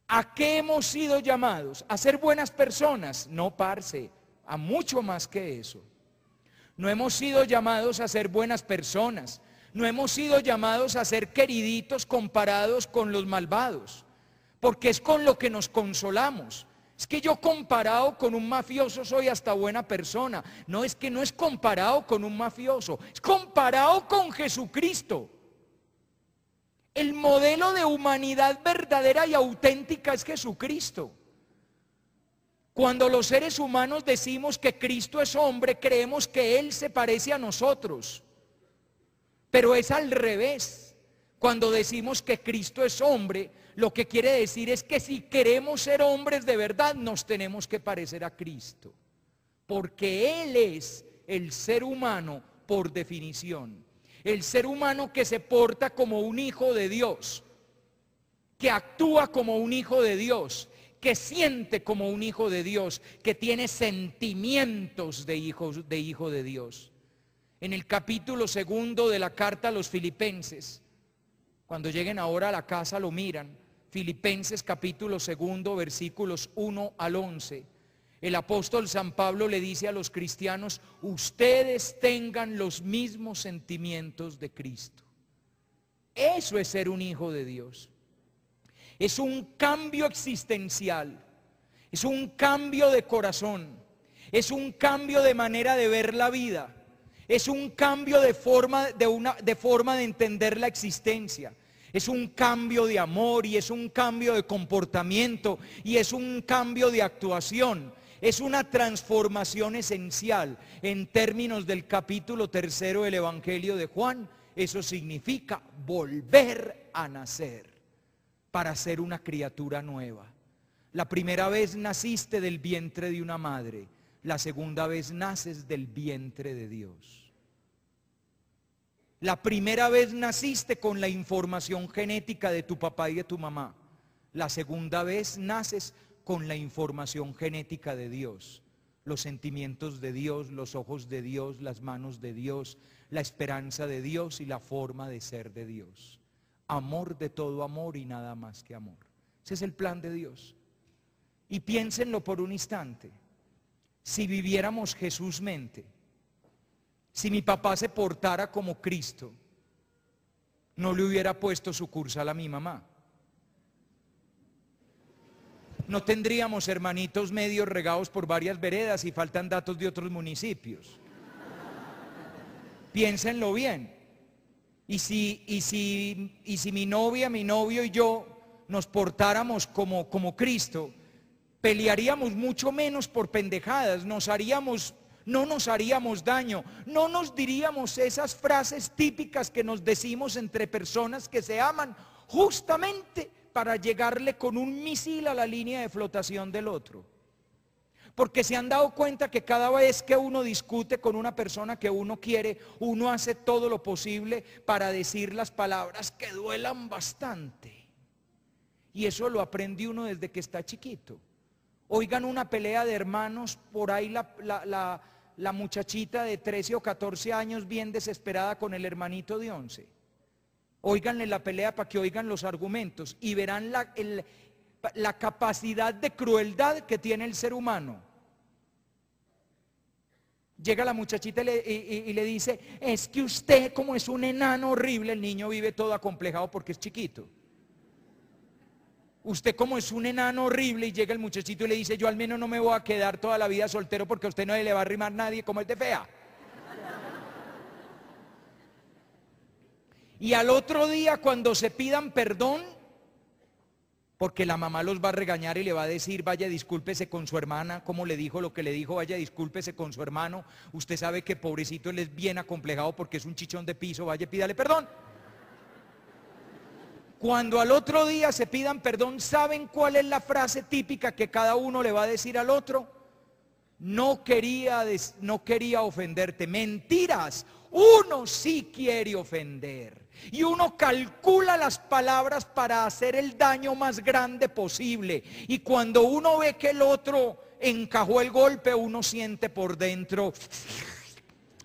¿A qué hemos sido llamados? ¿A ser buenas personas? No, parce, a mucho más que eso. No hemos sido llamados a ser buenas personas. No hemos sido llamados a ser queriditos comparados con los malvados. Porque es con lo que nos consolamos. Es que yo comparado con un mafioso soy hasta buena persona. No, es que no es comparado con un mafioso. Es comparado con Jesucristo. El modelo de humanidad verdadera y auténtica es Jesucristo. Cuando los seres humanos decimos que Cristo es hombre, creemos que Él se parece a nosotros. Pero es al revés. Cuando decimos que Cristo es hombre, lo que quiere decir es que si queremos ser hombres de verdad, nos tenemos que parecer a Cristo. Porque Él es el ser humano por definición. El ser humano que se porta como un hijo de Dios, que actúa como un hijo de Dios, que siente como un hijo de Dios, que tiene sentimientos de hijo de Dios. En el capítulo 2 de la carta a los Filipenses, cuando lleguen ahora a la casa lo miran, Filipenses capítulo 2, versículos 1 al 11, el apóstol San Pablo le dice a los cristianos, ustedes tengan los mismos sentimientos de Cristo. Eso es ser un hijo de Dios. Es un cambio existencial, es un cambio de corazón, es un cambio de manera de ver la vida, es un cambio de forma de entender la existencia, es un cambio de amor y es un cambio de comportamiento y es un cambio de actuación, es una transformación esencial. En términos del capítulo 3 del Evangelio de Juan, eso significa volver a nacer. Para ser una criatura nueva. La primera vez naciste del vientre de una madre, la segunda vez naces del vientre de Dios. La primera vez naciste con la información genética de tu papá y de tu mamá, la segunda vez naces con la información genética de Dios, los sentimientos de Dios, los ojos de Dios, las manos de Dios, la esperanza de Dios y la forma de ser de Dios. Amor de todo amor y nada más que amor. Ese es el plan de Dios. Y piénsenlo por un instante. Si viviéramos Jesús mente, si mi papá se portara como Cristo, no le hubiera puesto sucursal a mi mamá. No tendríamos hermanitos medios regados por varias veredas y faltan datos de otros municipios. Piénsenlo bien. Y si mi novia, mi novio y yo nos portáramos como Cristo, pelearíamos mucho menos por pendejadas, no nos haríamos daño, no nos diríamos esas frases típicas que nos decimos entre personas que se aman justamente para llegarle con un misil a la línea de flotación del otro. Porque se han dado cuenta que cada vez que uno discute con una persona que uno quiere, uno hace todo lo posible para decir las palabras que duelan bastante. Y eso lo aprende uno desde que está chiquito. Oigan una pelea de hermanos, por ahí la muchachita de 13 o 14 años bien desesperada con el hermanito de 11. Óiganle la pelea para que oigan los argumentos y verán la capacidad de crueldad que tiene el ser humano. Llega la muchachita y le dice, es que usted como es un enano horrible, el niño vive todo acomplejado porque es chiquito. Usted como es un enano horrible, y llega el muchachito y le dice, yo al menos no me voy a quedar toda la vida soltero porque a usted no le va a arrimar nadie como es de fea. Y al otro día cuando se pidan perdón, porque la mamá los va a regañar y le va a decir, vaya discúlpese con su hermana, como le dijo lo que le dijo, vaya discúlpese con su hermano, usted sabe que pobrecito él es bien acomplejado porque es un chichón de piso, vaya pídale perdón. Cuando al otro día se pidan perdón, ¿saben cuál es la frase típica que cada uno le va a decir al otro? No quería ofenderte. Mentiras, uno sí quiere ofender. Y uno calcula las palabras para hacer el daño más grande posible. Y cuando uno ve que el otro encajó el golpe, uno siente por dentro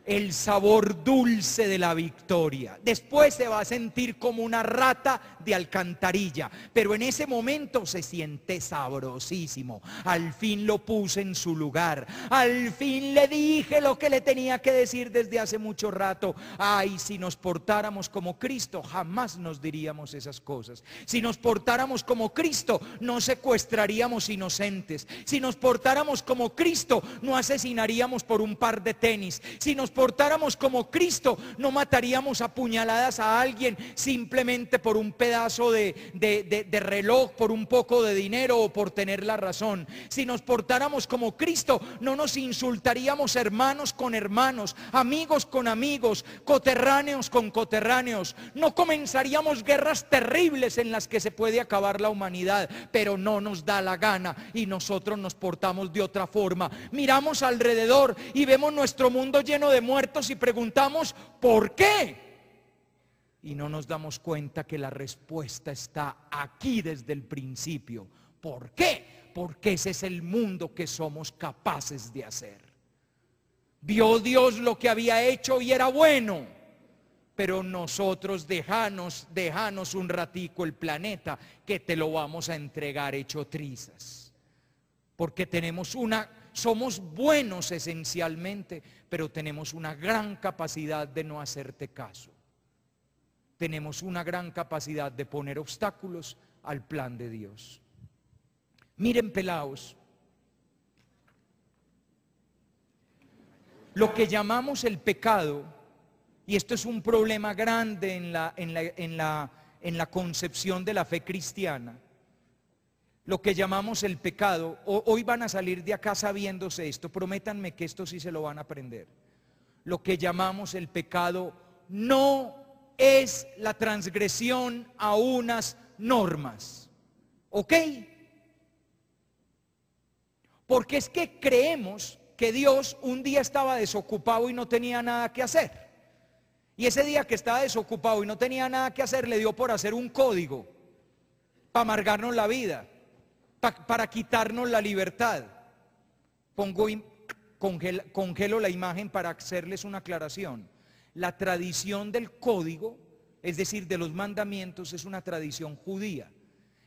el sabor dulce de la victoria. Después se va a sentir como una rata de alcantarilla, pero en ese momento se siente sabrosísimo. Al fin lo puse en su lugar, al fin le dije lo que le tenía que decir desde hace mucho rato. Ay, si nos portáramos como Cristo, jamás nos diríamos esas cosas. Si nos portáramos como Cristo, no secuestraríamos inocentes. Si nos portáramos como Cristo, no asesinaríamos por un par de tenis. Si nos portáramos como Cristo, no mataríamos a puñaladas a alguien simplemente por un pedazo de reloj, por un poco de dinero o por tener la razón. Si nos portáramos como Cristo, no nos insultaríamos hermanos con hermanos, amigos con amigos, coterráneos con coterráneos. No comenzaríamos guerras terribles en las que se puede acabar la humanidad, pero no nos da la gana y nosotros nos portamos de otra forma. Miramos alrededor y vemos nuestro mundo lleno de muertos y preguntamos, ¿por qué? Y no nos damos cuenta que la respuesta está aquí desde el principio. ¿Por qué? Porque ese es el mundo que somos capaces de hacer. Vio Dios lo que había hecho y era bueno, pero nosotros dejanos un ratico el planeta, que te lo vamos a entregar hecho trizas. Porque somos buenos esencialmente, pero tenemos una gran capacidad de no hacerte caso. Tenemos una gran capacidad de poner obstáculos al plan de Dios. Miren, pelaos, lo que llamamos el pecado, y esto es un problema grande en la concepción de la fe cristiana. Lo que llamamos el pecado, hoy van a salir de acá sabiéndose esto, prométanme que esto sí se lo van a aprender. Lo que llamamos el pecado no es la transgresión a unas normas, ¿ok? Porque es que creemos que Dios un día estaba desocupado y no tenía nada que hacer. Y ese día que estaba desocupado y no tenía nada que hacer, le dio por hacer un código para amargarnos la vida, para quitarnos la libertad. Congelo la imagen para hacerles una aclaración. La tradición del código, es decir, de los mandamientos, es una tradición judía.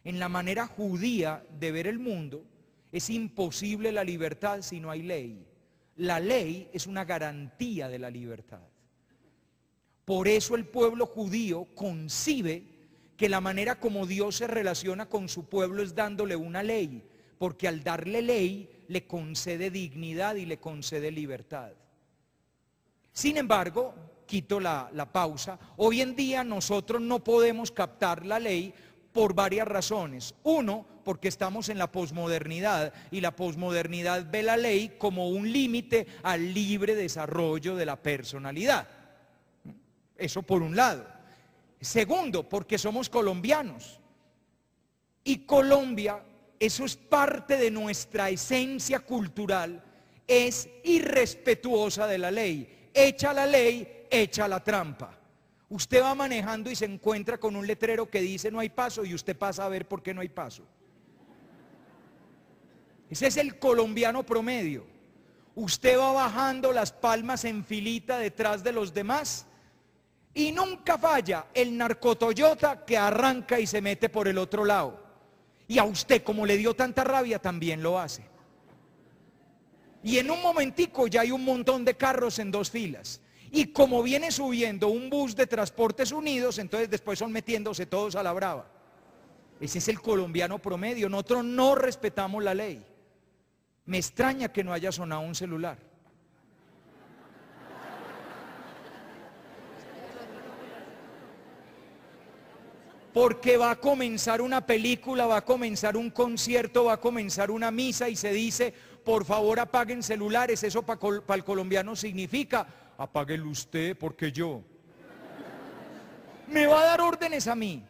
En la manera judía de ver el mundo, es imposible la libertad si no hay ley. La ley es una garantía de la libertad. Por eso el pueblo judío concibe que la manera como Dios se relaciona con su pueblo es dándole una ley, porque al darle ley le concede dignidad y le concede libertad. Sin embargo, quito la pausa, hoy en día nosotros no podemos captar la ley por varias razones. Uno, porque estamos en la posmodernidad y la posmodernidad ve la ley como un límite al libre desarrollo de la personalidad. Eso por un lado. Segundo, porque somos colombianos y Colombia eso es parte de nuestra esencia cultural, es irrespetuosa de la ley. Echa la ley, echa la trampa. Usted va manejando y se encuentra con un letrero que dice no hay paso y usted pasa a ver por qué no hay paso. Ese es el colombiano promedio. Usted va bajando las palmas en filita detrás de los demás y nunca falla el narcotoyota que arranca y se mete por el otro lado. Y a usted, como le dio tanta rabia, también lo hace. Y en un momentico ya hay un montón de carros en 2 filas. Y como viene subiendo un bus de Transportes Unidos, entonces después son metiéndose todos a la brava. Ese es el colombiano promedio. Nosotros no respetamos la ley. Me extraña que no haya sonado un celular. Porque va a comenzar una película, va a comenzar un concierto, va a comenzar una misa y se dice, por favor apaguen celulares. Eso para el colombiano significa, apáguelo usted porque yo. Me va a dar órdenes a mí.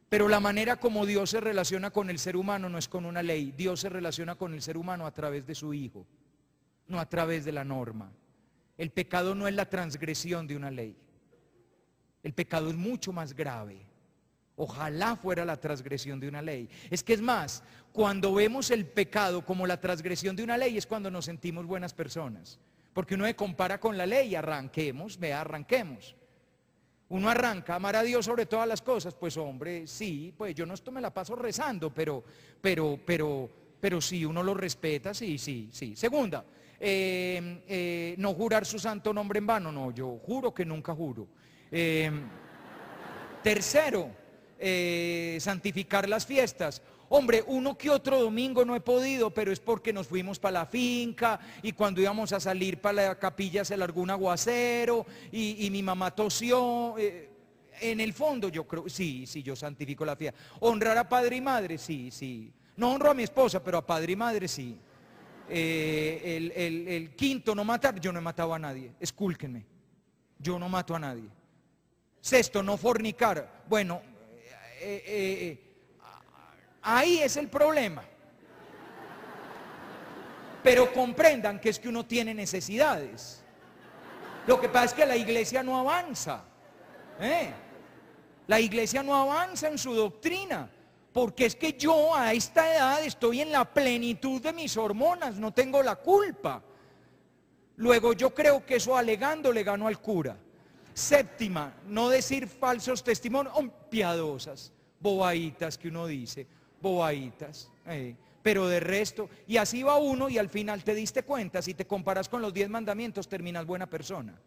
Pero la manera como Dios se relaciona con el ser humano no es con una ley. Dios se relaciona con el ser humano a través de su Hijo, no a través de la norma. El pecado no es la transgresión de una ley. El pecado es mucho más grave. Ojalá fuera la transgresión de una ley. Es que es más, cuando vemos el pecado como la transgresión de una ley es cuando nos sentimos buenas personas. Porque uno se compara con la ley, arranquemos. Uno arranca, amar a Dios sobre todas las cosas. Pues hombre, sí, pues yo no me la paso rezando, pero sí, uno lo respeta, sí. Segunda, no jurar su santo nombre en vano, no, yo juro que nunca juro. Tercero, santificar las fiestas. Hombre, uno que otro domingo no he podido, pero es porque nos fuimos para la finca y cuando íbamos a salir para la capilla se largó un aguacero y mi mamá tosió. En el fondo yo creo, sí, yo santifico la fiesta. Honrar a padre y madre, sí. No honro a mi esposa, pero a padre y madre sí. El quinto, no matar. Yo no he matado a nadie, escúlquenme. Yo no mato a nadie. Sexto, no fornicar. Bueno, ahí es el problema. Pero comprendan que es que uno tiene necesidades. Lo que pasa es que la iglesia no avanza. La iglesia no avanza en su doctrina. Porque es que yo a esta edad estoy en la plenitud de mis hormonas, no tengo la culpa. Luego yo creo que eso alegando le ganó al cura. Séptima, no decir falsos testimonios, piadosas, bobaditas que uno dice, bobaditas, pero de resto, y así va uno y al final te diste cuenta, si te comparas con los 10 mandamientos terminas buena persona.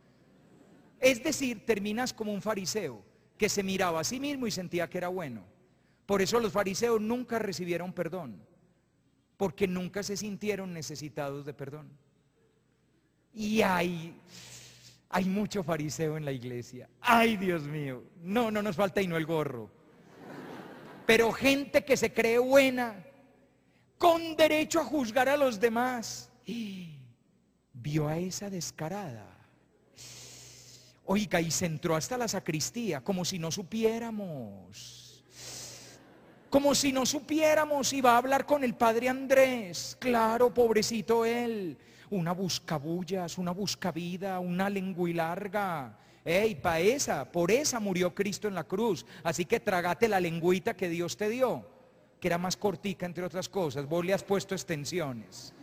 Es decir, terminas como un fariseo que se miraba a sí mismo y sentía que era bueno. Por eso los fariseos nunca recibieron perdón, porque nunca se sintieron necesitados de perdón. Y hay mucho fariseo en la iglesia. Ay, Dios mío, no nos falta y no el gorro. Pero gente que se cree buena, con derecho a juzgar a los demás. Vio a esa descarada. Oiga, y se entró hasta la sacristía, como si no supiéramos. Como si no supiéramos, y va a hablar con el padre Andrés. Claro, pobrecito él. Una buscabullas, una buscavida, una lengüilarga. Por esa murió Cristo en la cruz. Así que trágate la lengüita que Dios te dio, que era más cortica entre otras cosas. Vos le has puesto extensiones.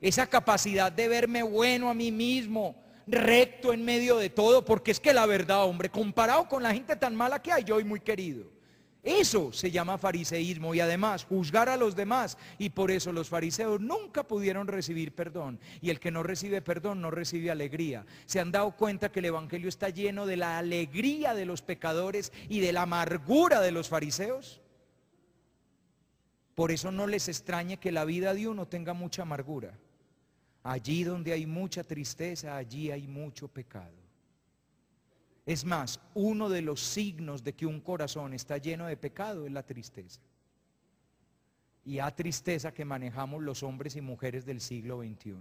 Esa capacidad de verme bueno a mí mismo, recto en medio de todo, porque es que la verdad, hombre, comparado con la gente tan mala que hay, yo soy muy querido. Eso se llama fariseísmo y además juzgar a los demás, y por eso los fariseos nunca pudieron recibir perdón, y el que no recibe perdón no recibe alegría. ¿Se han dado cuenta que el evangelio está lleno de la alegría de los pecadores y de la amargura de los fariseos? Por eso no les extrañe que la vida de uno tenga mucha amargura. Allí donde hay mucha tristeza, allí hay mucho pecado. Es más, uno de los signos de que un corazón está lleno de pecado es la tristeza. Y a tristeza que manejamos los hombres y mujeres del siglo XXI.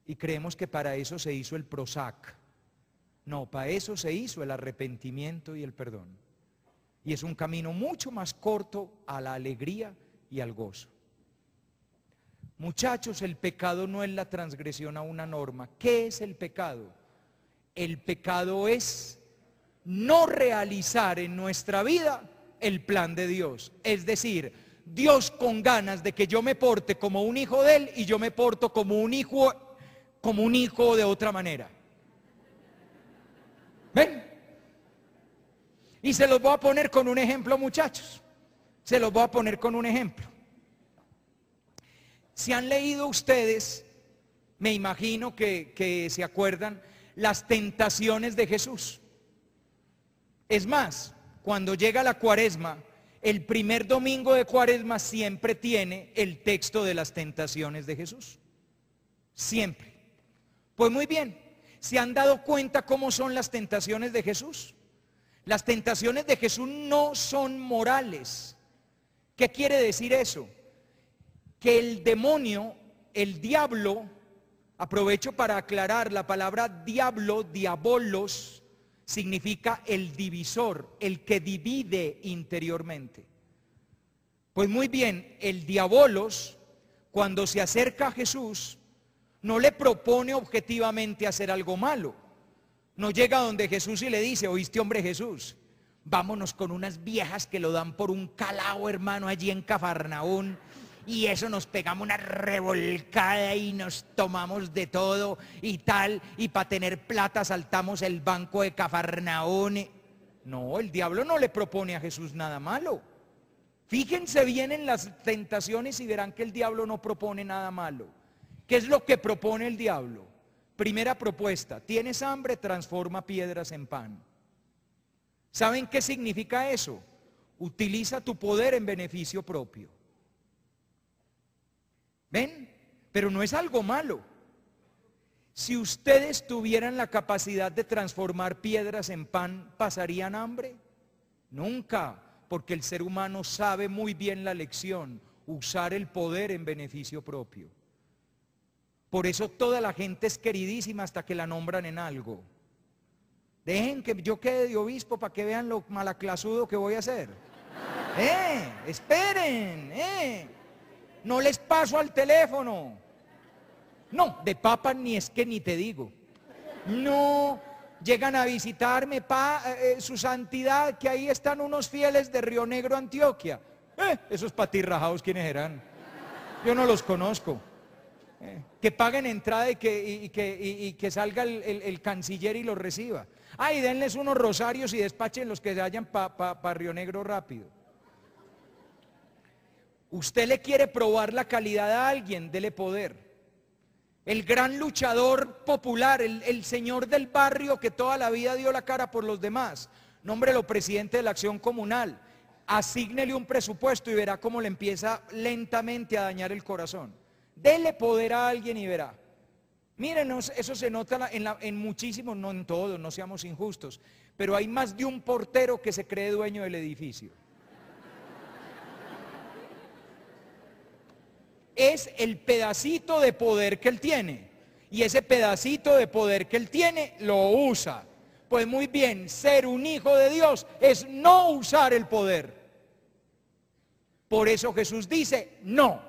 Y creemos que para eso se hizo el Prozac. No, para eso se hizo el arrepentimiento y el perdón. Y es un camino mucho más corto a la alegría y al gozo. Muchachos, el pecado no es la transgresión a una norma. ¿Qué es el pecado? El pecado es no realizar en nuestra vida el plan de Dios. Es decir, Dios con ganas de que yo me porte como un hijo de Él y yo me porto como un hijo de otra manera. ¿Ven? Y se los voy a poner con un ejemplo, muchachos. Se los voy a poner con un ejemplo. Si han leído ustedes, me imagino que se acuerdan, las tentaciones de Jesús. Es más, cuando llega la Cuaresma, el primer domingo de Cuaresma siempre tiene el texto de las tentaciones de Jesús. Siempre. Pues muy bien, ¿se han dado cuenta cómo son las tentaciones de Jesús? Las tentaciones de Jesús no son morales. ¿Qué quiere decir eso? Que el demonio, el diablo, aprovecho para aclarar, la palabra diablo, diabolos, significa el divisor, el que divide interiormente. Pues muy bien, el diabolos, cuando se acerca a Jesús, no le propone objetivamente hacer algo malo. No llega donde Jesús y le dice, ¿oíste, hombre Jesús? Vámonos con unas viejas que lo dan por un calao, hermano, allí en Cafarnaún. Y eso, nos pegamos una revolcada y nos tomamos de todo y tal, y para tener plata saltamos el banco de Cafarnaún. No, el diablo no le propone a Jesús nada malo. Fíjense bien en las tentaciones y verán que el diablo no propone nada malo. ¿Qué es lo que propone el diablo? Primera propuesta: ¿tienes hambre? Transforma piedras en pan. ¿Saben qué significa eso? Utiliza tu poder en beneficio propio. ¿Ven? Pero no es algo malo. Si ustedes tuvieran la capacidad de transformar piedras en pan, ¿pasarían hambre? Nunca, porque el ser humano sabe muy bien la lección, usar el poder en beneficio propio. Por eso toda la gente es queridísima hasta que la nombran en algo. Dejen que yo quede de obispo para que vean lo malaclasudo que voy a hacer. Esperen, no les paso al teléfono. No, de papa ni es que ni te digo. No, llegan a visitarme, su santidad, que ahí están unos fieles de Río Negro, Antioquia. Esos patirrajados, ¿quiénes eran? Yo no los conozco. Que paguen entrada y que salga el canciller y los reciba. Y denles unos rosarios y despachen los que se vayan para Río Negro rápido. Usted le quiere probar la calidad a alguien, dele poder. El gran luchador popular, el señor del barrio que toda la vida dio la cara por los demás, nómbrelo presidente de la Acción Comunal, asígnele un presupuesto y verá cómo le empieza lentamente a dañar el corazón. Dele poder a alguien y verá. Mírenos, eso se nota en muchísimos, no en todos, no seamos injustos, pero hay más de un portero que se cree dueño del edificio. Es el pedacito de poder que él tiene, y ese pedacito de poder que él tiene lo usa. Pues muy bien, ser un hijo de Dios es no usar el poder. Por eso Jesús dice, no.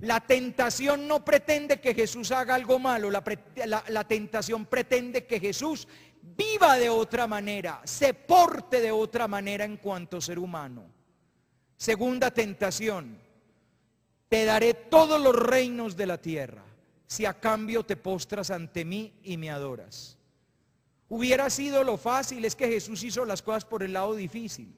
La tentación no pretende que Jesús haga algo malo, la tentación pretende que Jesús viva de otra manera, se porte de otra manera en cuanto ser humano. Segunda tentación: te daré todos los reinos de la tierra, si a cambio te postras ante mí y me adoras. Hubiera sido lo fácil, es que Jesús hizo las cosas por el lado difícil.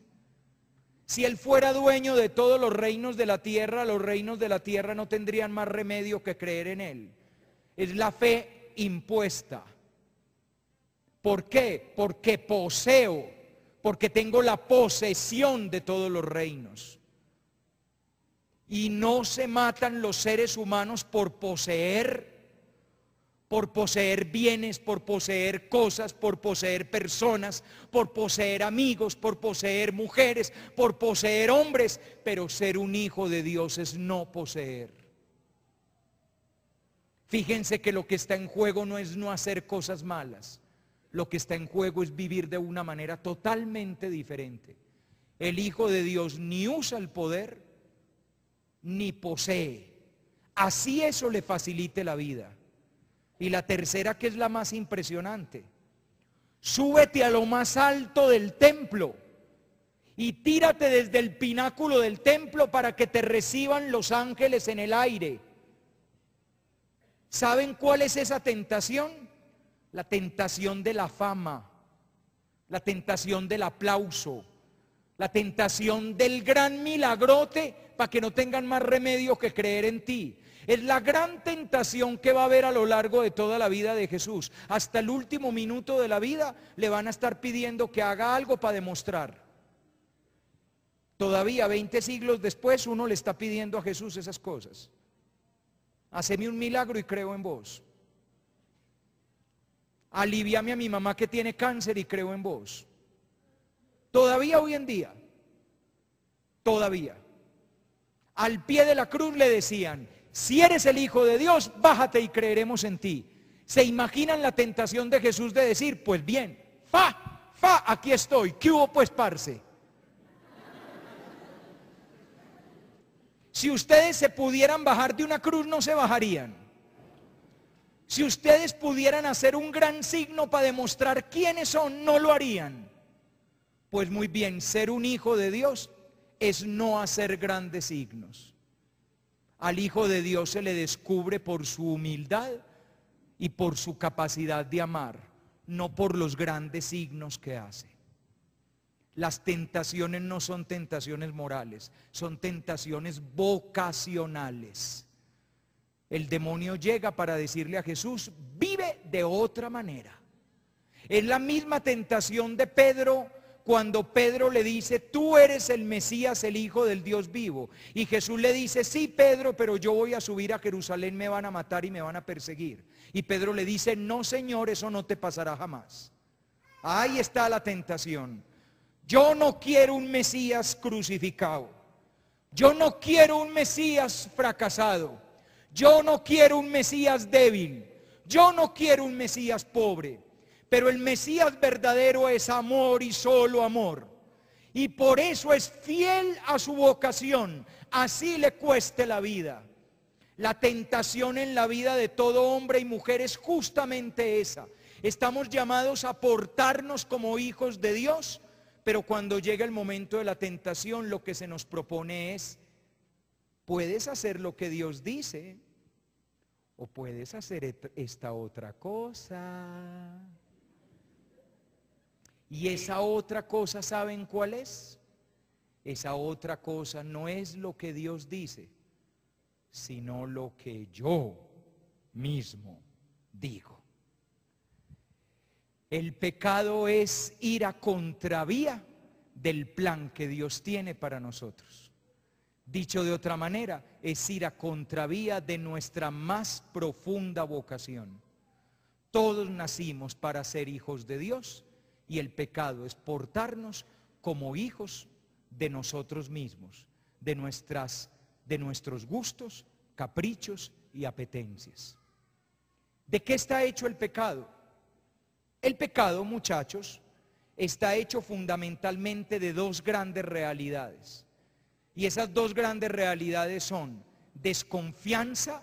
Si Él fuera dueño de todos los reinos de la tierra, los reinos de la tierra no tendrían más remedio que creer en Él. Es la fe impuesta. ¿Por qué? Porque poseo, porque tengo la posesión de todos los reinos. Y no se matan los seres humanos por poseer bienes, por poseer cosas, por poseer personas, por poseer amigos, por poseer mujeres, por poseer hombres, pero ser un hijo de Dios es no poseer. Fíjense que lo que está en juego no es no hacer cosas malas, lo que está en juego es vivir de una manera totalmente diferente. El Hijo de Dios ni usa el poder, ni posee. Así eso le facilite la vida. Y la tercera, que es la más impresionante: súbete a lo más alto del templo y tírate desde el pináculo del templo para que te reciban los ángeles en el aire. ¿Saben cuál es esa tentación? La tentación de la fama, la tentación del aplauso, la tentación del gran milagrote para que no tengan más remedio que creer en ti. Es la gran tentación que va a haber a lo largo de toda la vida de Jesús. Hasta el último minuto de la vida le van a estar pidiendo que haga algo para demostrar. Todavía 20 siglos después uno le está pidiendo a Jesús esas cosas. Haceme un milagro y creo en vos. Aliviame a mi mamá que tiene cáncer y creo en vos. Todavía hoy en día, todavía, al pie de la cruz le decían: si eres el Hijo de Dios, bájate y creeremos en ti. ¿Se imaginan la tentación de Jesús de decir: pues bien, aquí estoy, ¿qué hubo pues, parce? Si ustedes se pudieran bajar de una cruz, no se bajarían. Si ustedes pudieran hacer un gran signo para demostrar quiénes son, no lo harían. Pues muy bien, ser un hijo de Dios es no hacer grandes signos. Al Hijo de Dios se le descubre por su humildad y por su capacidad de amar, no por los grandes signos que hace. Las tentaciones no son tentaciones morales, son tentaciones vocacionales. El demonio llega para decirle a Jesús: vive de otra manera. Es la misma tentación de Pedro cuando Pedro le dice: tú eres el Mesías, el Hijo del Dios vivo. Y Jesús le dice: sí, Pedro, pero yo voy a subir a Jerusalén, me van a matar y me van a perseguir. Y Pedro le dice: no, Señor, eso no te pasará jamás. Ahí está la tentación. Yo no quiero un Mesías crucificado. Yo no quiero un Mesías fracasado. Yo no quiero un Mesías débil. Yo no quiero un Mesías pobre. Pero el Mesías verdadero es amor y solo amor. Y por eso es fiel a su vocación, así le cueste la vida. La tentación en la vida de todo hombre y mujer es justamente esa. Estamos llamados a portarnos como hijos de Dios, pero cuando llega el momento de la tentación, lo que se nos propone es: puedes hacer lo que Dios dice, o puedes hacer esta otra cosa. Y esa otra cosa, ¿saben cuál es? Esa otra cosa no es lo que Dios dice, sino lo que yo mismo digo. El pecado es ir a contravía del plan que Dios tiene para nosotros. Dicho de otra manera, es ir a contravía de nuestra más profunda vocación. Todos nacimos para ser hijos de Dios, y el pecado es portarnos como hijos de nosotros mismos, de nuestros gustos, caprichos y apetencias. ¿De qué está hecho el pecado? El pecado, muchachos, está hecho fundamentalmente de dos grandes realidades. Y esas dos grandes realidades son desconfianza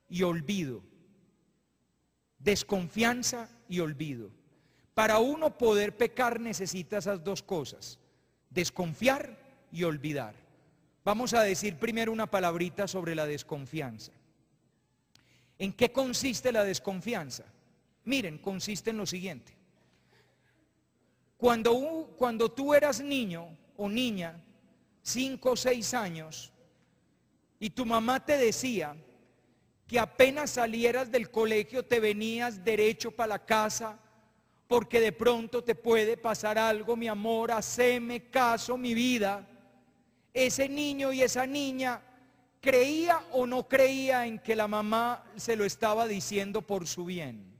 y olvido. Desconfianza y olvido. Para uno poder pecar necesita esas dos cosas: desconfiar y olvidar. Vamos a decir primero una palabrita sobre la desconfianza. ¿En qué consiste la desconfianza? Miren, consiste en lo siguiente. Cuando tú eras niño o niña, 5 o 6 años, y tu mamá te decía que apenas salieras del colegio te venías derecho para la casa, porque de pronto te puede pasar algo, mi amor, haceme caso, mi vida. Ese niño y esa niña creía o no creía en que la mamá se lo estaba diciendo por su bien.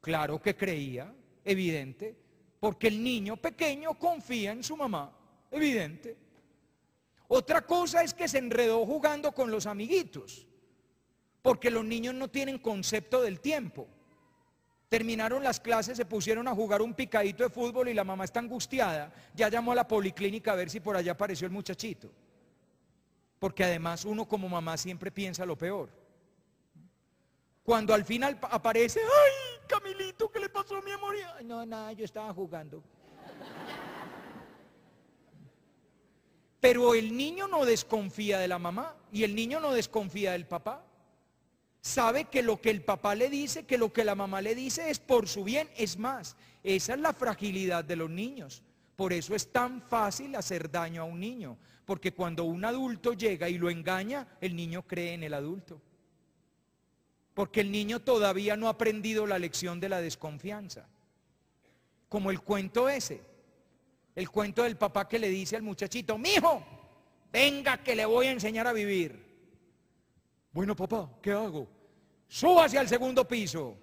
Claro que creía, evidente, porque el niño pequeño confía en su mamá, evidente. Otra cosa es que se enredó jugando con los amiguitos, porque los niños no tienen concepto del tiempo. Terminaron las clases, se pusieron a jugar un picadito de fútbol y la mamá está angustiada. Ya llamó a la policlínica a ver si por allá apareció el muchachito. Porque además uno como mamá siempre piensa lo peor. Cuando al final aparece, ¡ay, Camilito, qué le pasó a mi amor! Ay, no, nada, yo estaba jugando. Pero el niño no desconfía de la mamá y el niño no desconfía del papá. Sabe que lo que el papá le dice, que lo que la mamá le dice es por su bien. Es más, esa es la fragilidad de los niños. Por eso es tan fácil hacer daño a un niño. Porque cuando un adulto llega y lo engaña, el niño cree en el adulto. Porque el niño todavía no ha aprendido la lección de la desconfianza. Como el cuento ese. El cuento del papá que le dice al muchachito, mijo, venga que le voy a enseñar a vivir. Bueno, papá, ¿qué hago? Súbase al segundo piso.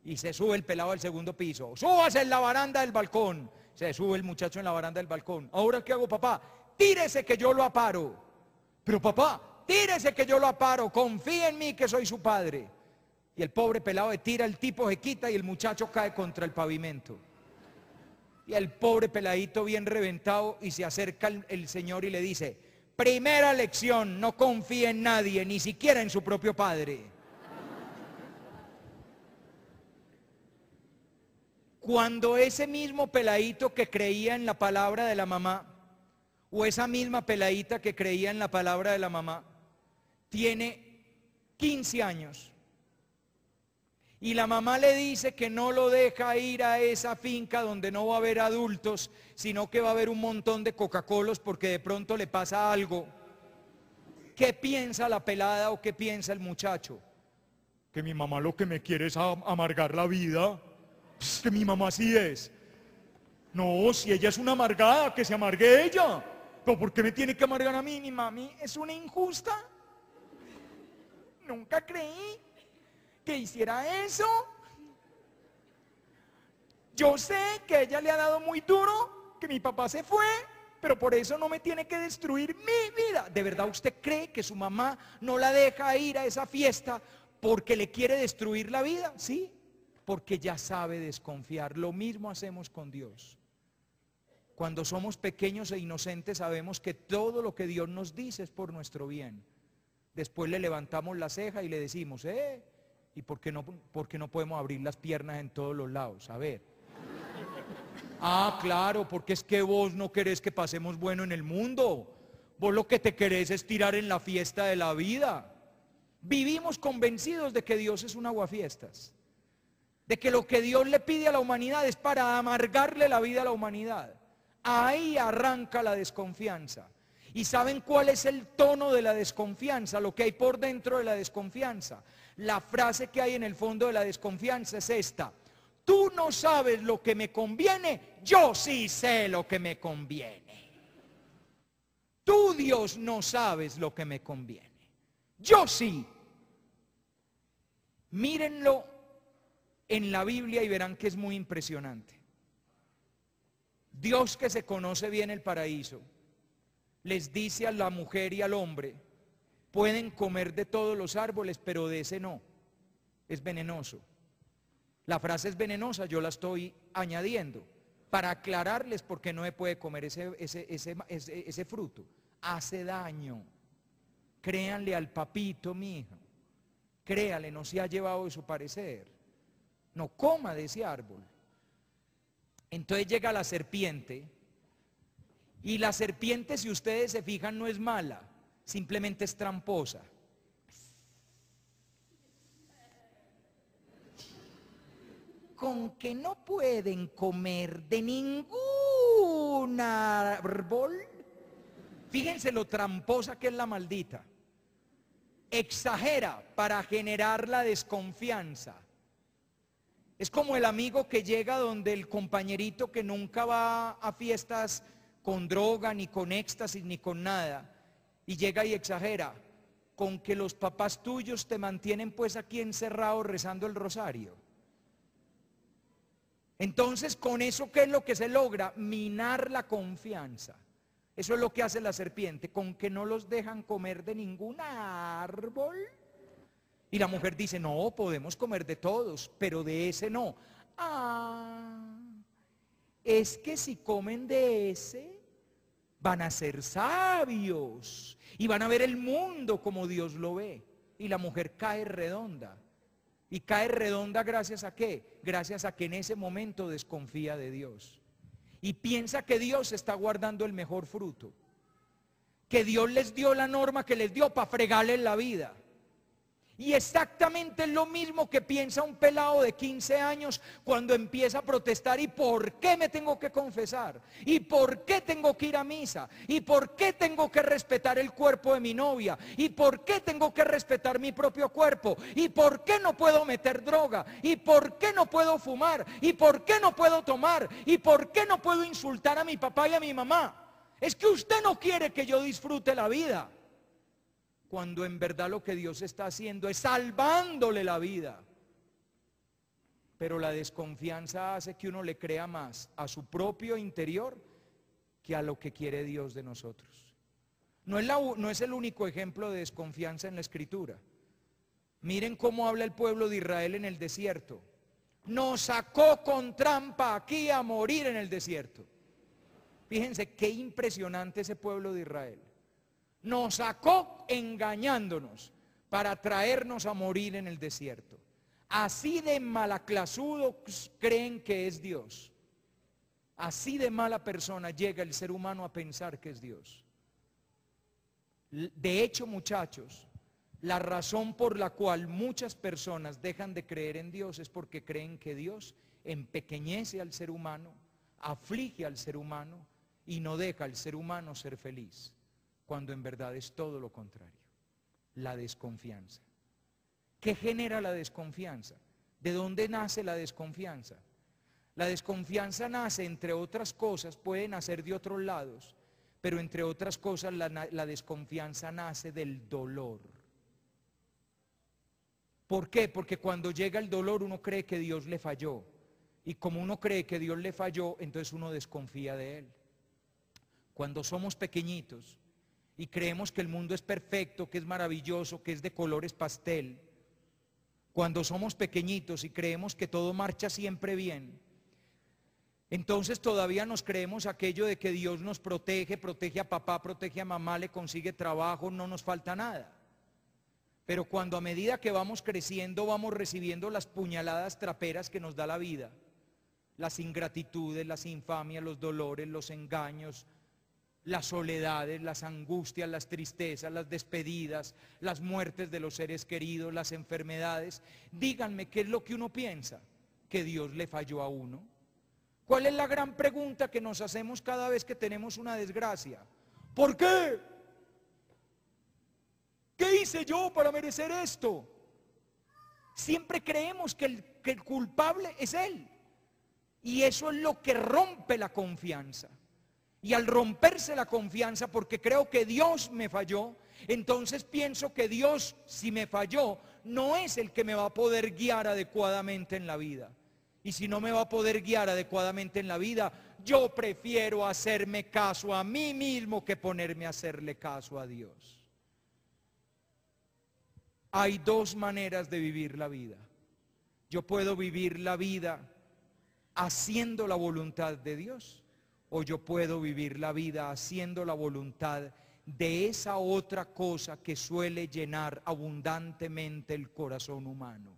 Y se sube el pelado al segundo piso. Súbase en la baranda del balcón. Se sube el muchacho en la baranda del balcón. ¿Ahora qué hago, papá? Tírese que yo lo aparo. Pero papá, tírese que yo lo aparo. Confíe en mí que soy su padre. Y el pobre pelado le tira, el tipo se quita y el muchacho cae contra el pavimento. Y el pobre peladito bien reventado y se acerca el señor y le dice, primera lección, no confíe en nadie, ni siquiera en su propio padre. Cuando ese mismo peladito que creía en la palabra de la mamá, o esa misma peladita que creía en la palabra de la mamá, tiene 15 años, y la mamá le dice que no lo deja ir a esa finca donde no va a haber adultos, sino que va a haber un montón de Coca-Colas porque de pronto le pasa algo. ¿Qué piensa la pelada o qué piensa el muchacho? Que mi mamá lo que me quiere es amargar la vida. Es que mi mamá así es. No, si ella es una amargada, que se amargue ella. Pero ¿por qué me tiene que amargar a mí? Mi mami es una injusta. Nunca creí que hiciera eso. Yo sé que ella le ha dado muy duro, que mi papá se fue, pero por eso no me tiene que destruir mi vida. ¿De verdad usted cree que su mamá no la deja ir a esa fiesta porque le quiere destruir la vida? Sí, porque ya sabe desconfiar. Lo mismo hacemos con Dios. Cuando somos pequeños e inocentes sabemos que todo lo que Dios nos dice es por nuestro bien. Después le levantamos la ceja y le decimos, ¿y por qué no podemos abrir las piernas en todos los lados? A ver. Ah, claro, porque es que vos no querés que pasemos bueno en el mundo. Vos lo que te querés es tirar en la fiesta de la vida. Vivimos convencidos de que Dios es un aguafiestas. De que lo que Dios le pide a la humanidad es para amargarle la vida a la humanidad. Ahí arranca la desconfianza. ¿Y saben cuál es el tono de la desconfianza? Lo que hay por dentro de la desconfianza. La frase que hay en el fondo de la desconfianza es esta: tú no sabes lo que me conviene, yo sí sé lo que me conviene. Tú, Dios, no sabes lo que me conviene, yo sí. Mírenlo en la Biblia y verán que es muy impresionante. Dios, que se conoce bien el paraíso, les dice a la mujer y al hombre, pueden comer de todos los árboles, pero de ese no, es venenoso. La frase es venenosa, yo la estoy añadiendo para aclararles por qué no se puede comer ese fruto. Hace daño. Créanle al papito, mi hija. Créale, no se ha llevado de su parecer. No coma de ese árbol. Entonces llega la serpiente. Y la serpiente, si ustedes se fijan, no es mala, simplemente es tramposa. Con que no pueden comer de ningún árbol, fíjense lo tramposa que es la maldita. Exagera para generar la desconfianza. Es como el amigo que llega donde el compañerito que nunca va a fiestas con droga, ni con éxtasis, ni con nada, y llega y exagera, con que los papás tuyos te mantienen pues aquí encerrado rezando el rosario. Entonces, con eso, ¿qué es lo que se logra? Minar la confianza. Eso es lo que hace la serpiente, con que no los dejan comer de ningún árbol. Y la mujer dice, no, podemos comer de todos, pero de ese no. Ah, es que si comen de ese, van a ser sabios y van a ver el mundo como Dios lo ve. Y la mujer cae redonda. ¿Y cae redonda gracias a qué? Gracias a que en ese momento desconfía de Dios. Y piensa que Dios está guardando el mejor fruto. Que Dios les dio la norma que les dio para fregarles la vida. Y exactamente lo mismo que piensa un pelado de 15 años cuando empieza a protestar. ¿Y por qué me tengo que confesar? ¿Y por qué tengo que ir a misa? ¿Y por qué tengo que respetar el cuerpo de mi novia? ¿Y por qué tengo que respetar mi propio cuerpo? ¿Y por qué no puedo meter droga? ¿Y por qué no puedo fumar? ¿Y por qué no puedo tomar? ¿Y por qué no puedo insultar a mi papá y a mi mamá? Es que usted no quiere que yo disfrute la vida. Cuando en verdad lo que Dios está haciendo es salvándole la vida. Pero la desconfianza hace que uno le crea más a su propio interior que a lo que quiere Dios de nosotros. No es el único ejemplo de desconfianza en la Escritura. Miren cómo habla el pueblo de Israel en el desierto. Nos sacó con trampa aquí a morir en el desierto. Fíjense qué impresionante ese pueblo de Israel. Nos sacó engañándonos para traernos a morir en el desierto. Así de malaclasudos creen que es Dios. Así de mala persona llega el ser humano a pensar que es Dios. De hecho, muchachos, la razón por la cual muchas personas dejan de creer en Dios es porque creen que Dios empequeñece al ser humano, aflige al ser humano y no deja al ser humano ser feliz. Cuando en verdad es todo lo contrario, la desconfianza. ¿Qué genera la desconfianza? ¿De dónde nace la desconfianza? La desconfianza nace, entre otras cosas, puede nacer de otros lados, pero entre otras cosas la desconfianza nace del dolor. ¿Por qué? Porque cuando llega el dolor uno cree que Dios le falló, y como uno cree que Dios le falló, entonces uno desconfía de Él. Cuando somos pequeñitos, y creemos que el mundo es perfecto, que es maravilloso, que es de colores pastel. Cuando somos pequeñitos y creemos que todo marcha siempre bien, entonces todavía nos creemos aquello de que Dios nos protege, protege a papá, protege a mamá, le consigue trabajo, no nos falta nada. Pero cuando a medida que vamos creciendo vamos recibiendo las puñaladas traperas que nos da la vida, las ingratitudes, las infamias, los dolores, los engaños, las soledades, las angustias, las tristezas, las despedidas, las muertes de los seres queridos, las enfermedades. Díganme, ¿qué es lo que uno piensa? Que Dios le falló a uno. ¿Cuál es la gran pregunta que nos hacemos cada vez que tenemos una desgracia? ¿Por qué? ¿Qué hice yo para merecer esto? Siempre creemos que el culpable es Él. Y eso es lo que rompe la confianza. Y al romperse la confianza, porque creo que Dios me falló, entonces pienso que Dios, si me falló, no es el que me va a poder guiar adecuadamente en la vida. Y si no me va a poder guiar adecuadamente en la vida, yo prefiero hacerme caso a mí mismo que ponerme a hacerle caso a Dios. Hay dos maneras de vivir la vida. Yo puedo vivir la vida haciendo la voluntad de Dios, o yo puedo vivir la vida haciendo la voluntad de esa otra cosa que suele llenar abundantemente el corazón humano.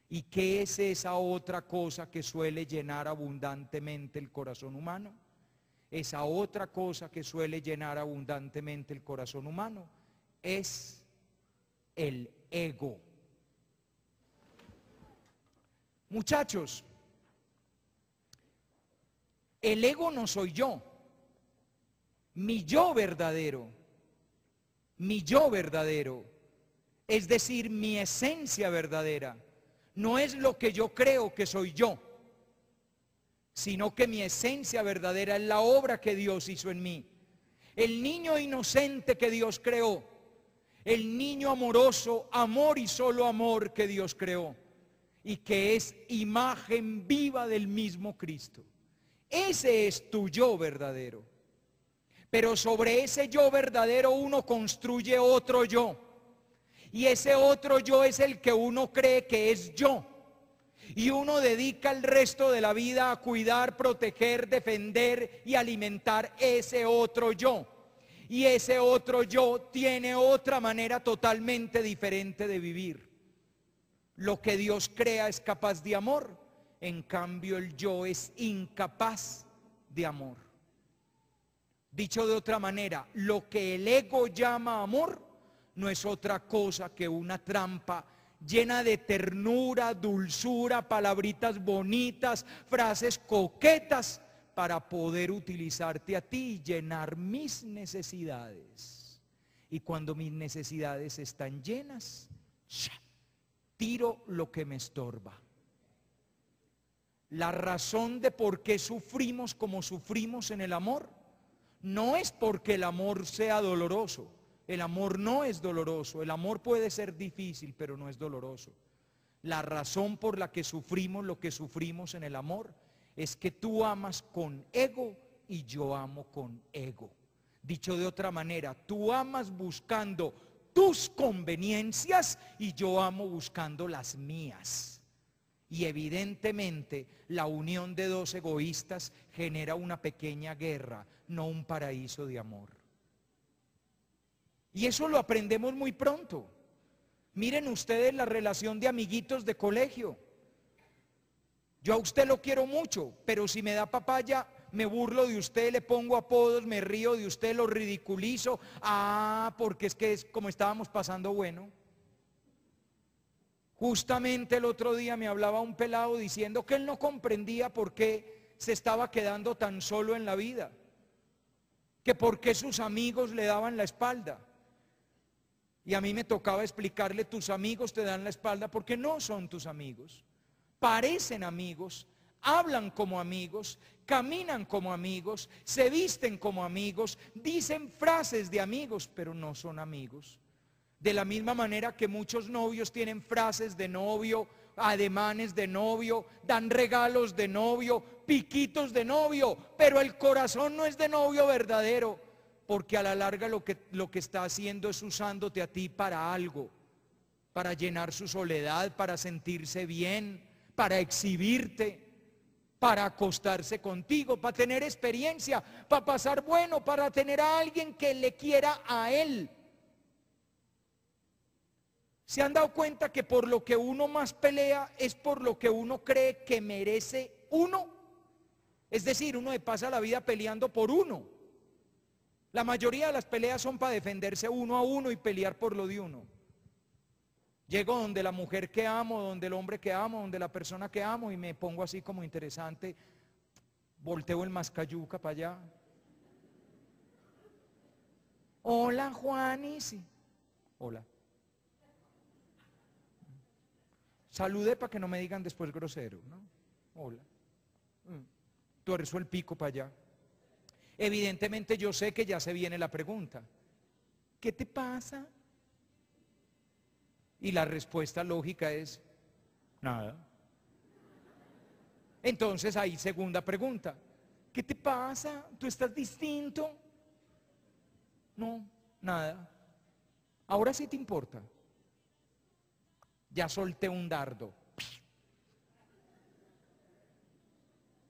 ¿Y qué es esa otra cosa que suele llenar abundantemente el corazón humano? Esa otra cosa que suele llenar abundantemente el corazón humano es el ego. Muchachos, el ego no soy yo, mi yo verdadero, es decir, mi esencia verdadera, no es lo que yo creo que soy yo, sino que mi esencia verdadera es la obra que Dios hizo en mí. El niño inocente que Dios creó, el niño amoroso, amor y solo amor que Dios creó, y que es imagen viva del mismo Cristo. Ese es tu yo verdadero. Pero sobre ese yo verdadero uno construye otro yo. Y ese otro yo es el que uno cree que es yo. Y uno dedica el resto de la vida a cuidar, proteger, defender y alimentar ese otro yo. Y ese otro yo tiene otra manera totalmente diferente de vivir. Lo que Dios crea es capaz de amor, en cambio el yo es incapaz de amor. Dicho de otra manera, lo que el ego llama amor no es otra cosa que una trampa llena de ternura, dulzura, palabritas bonitas, frases coquetas para poder utilizarte a ti y llenar mis necesidades. Y cuando mis necesidades están llenas, tiro lo que me estorba. La razón de por qué sufrimos como sufrimos en el amor no es porque el amor sea doloroso. El amor no es doloroso. El amor puede ser difícil, pero no es doloroso. La razón por la que sufrimos lo que sufrimos en el amor es que tú amas con ego y yo amo con ego. Dicho de otra manera, tú amas buscando tus conveniencias y yo amo buscando las mías. Y evidentemente la unión de dos egoístas genera una pequeña guerra, no un paraíso de amor. Y eso lo aprendemos muy pronto. Miren ustedes la relación de amiguitos de colegio. Yo a usted lo quiero mucho, pero si me da papaya, me burlo de usted, le pongo apodos, me río de usted, lo ridiculizo. Porque es que es como estábamos pasando bueno. Justamente el otro día me hablaba un pelado diciendo que él no comprendía por qué se estaba quedando tan solo en la vida, que por qué sus amigos le daban la espalda. Y a mí me tocaba explicarle: tus amigos te dan la espalda porque no son tus amigos. Parecen amigos, hablan como amigos, caminan como amigos, se visten como amigos, dicen frases de amigos, pero no son amigos. De la misma manera que muchos novios tienen frases de novio, ademanes de novio, dan regalos de novio, piquitos de novio, pero el corazón no es de novio verdadero, porque a la larga lo que está haciendo es usándote a ti para algo, para llenar su soledad, para sentirse bien, para exhibirte, para acostarse contigo, para tener experiencia, para pasar bueno, para tener a alguien que le quiera a él. ¿Se han dado cuenta que por lo que uno más pelea es por lo que uno cree que merece uno? Es decir, uno se pasa la vida peleando por uno. La mayoría de las peleas son para defenderse uno a uno y pelear por lo de uno. Llego donde la mujer que amo, donde el hombre que amo, donde la persona que amo y me pongo así como interesante, volteo el mascayuca para allá. Hola, Juanis. Hola. Salude para que no me digan después grosero, ¿no? Hola. Tuerzo el pico para allá. Evidentemente yo sé que ya se viene la pregunta: ¿qué te pasa? Y la respuesta lógica es: nada. Entonces ahí segunda pregunta: ¿qué te pasa? ¿Tú estás distinto? No, nada. Ahora sí te importa. Ya solté un dardo.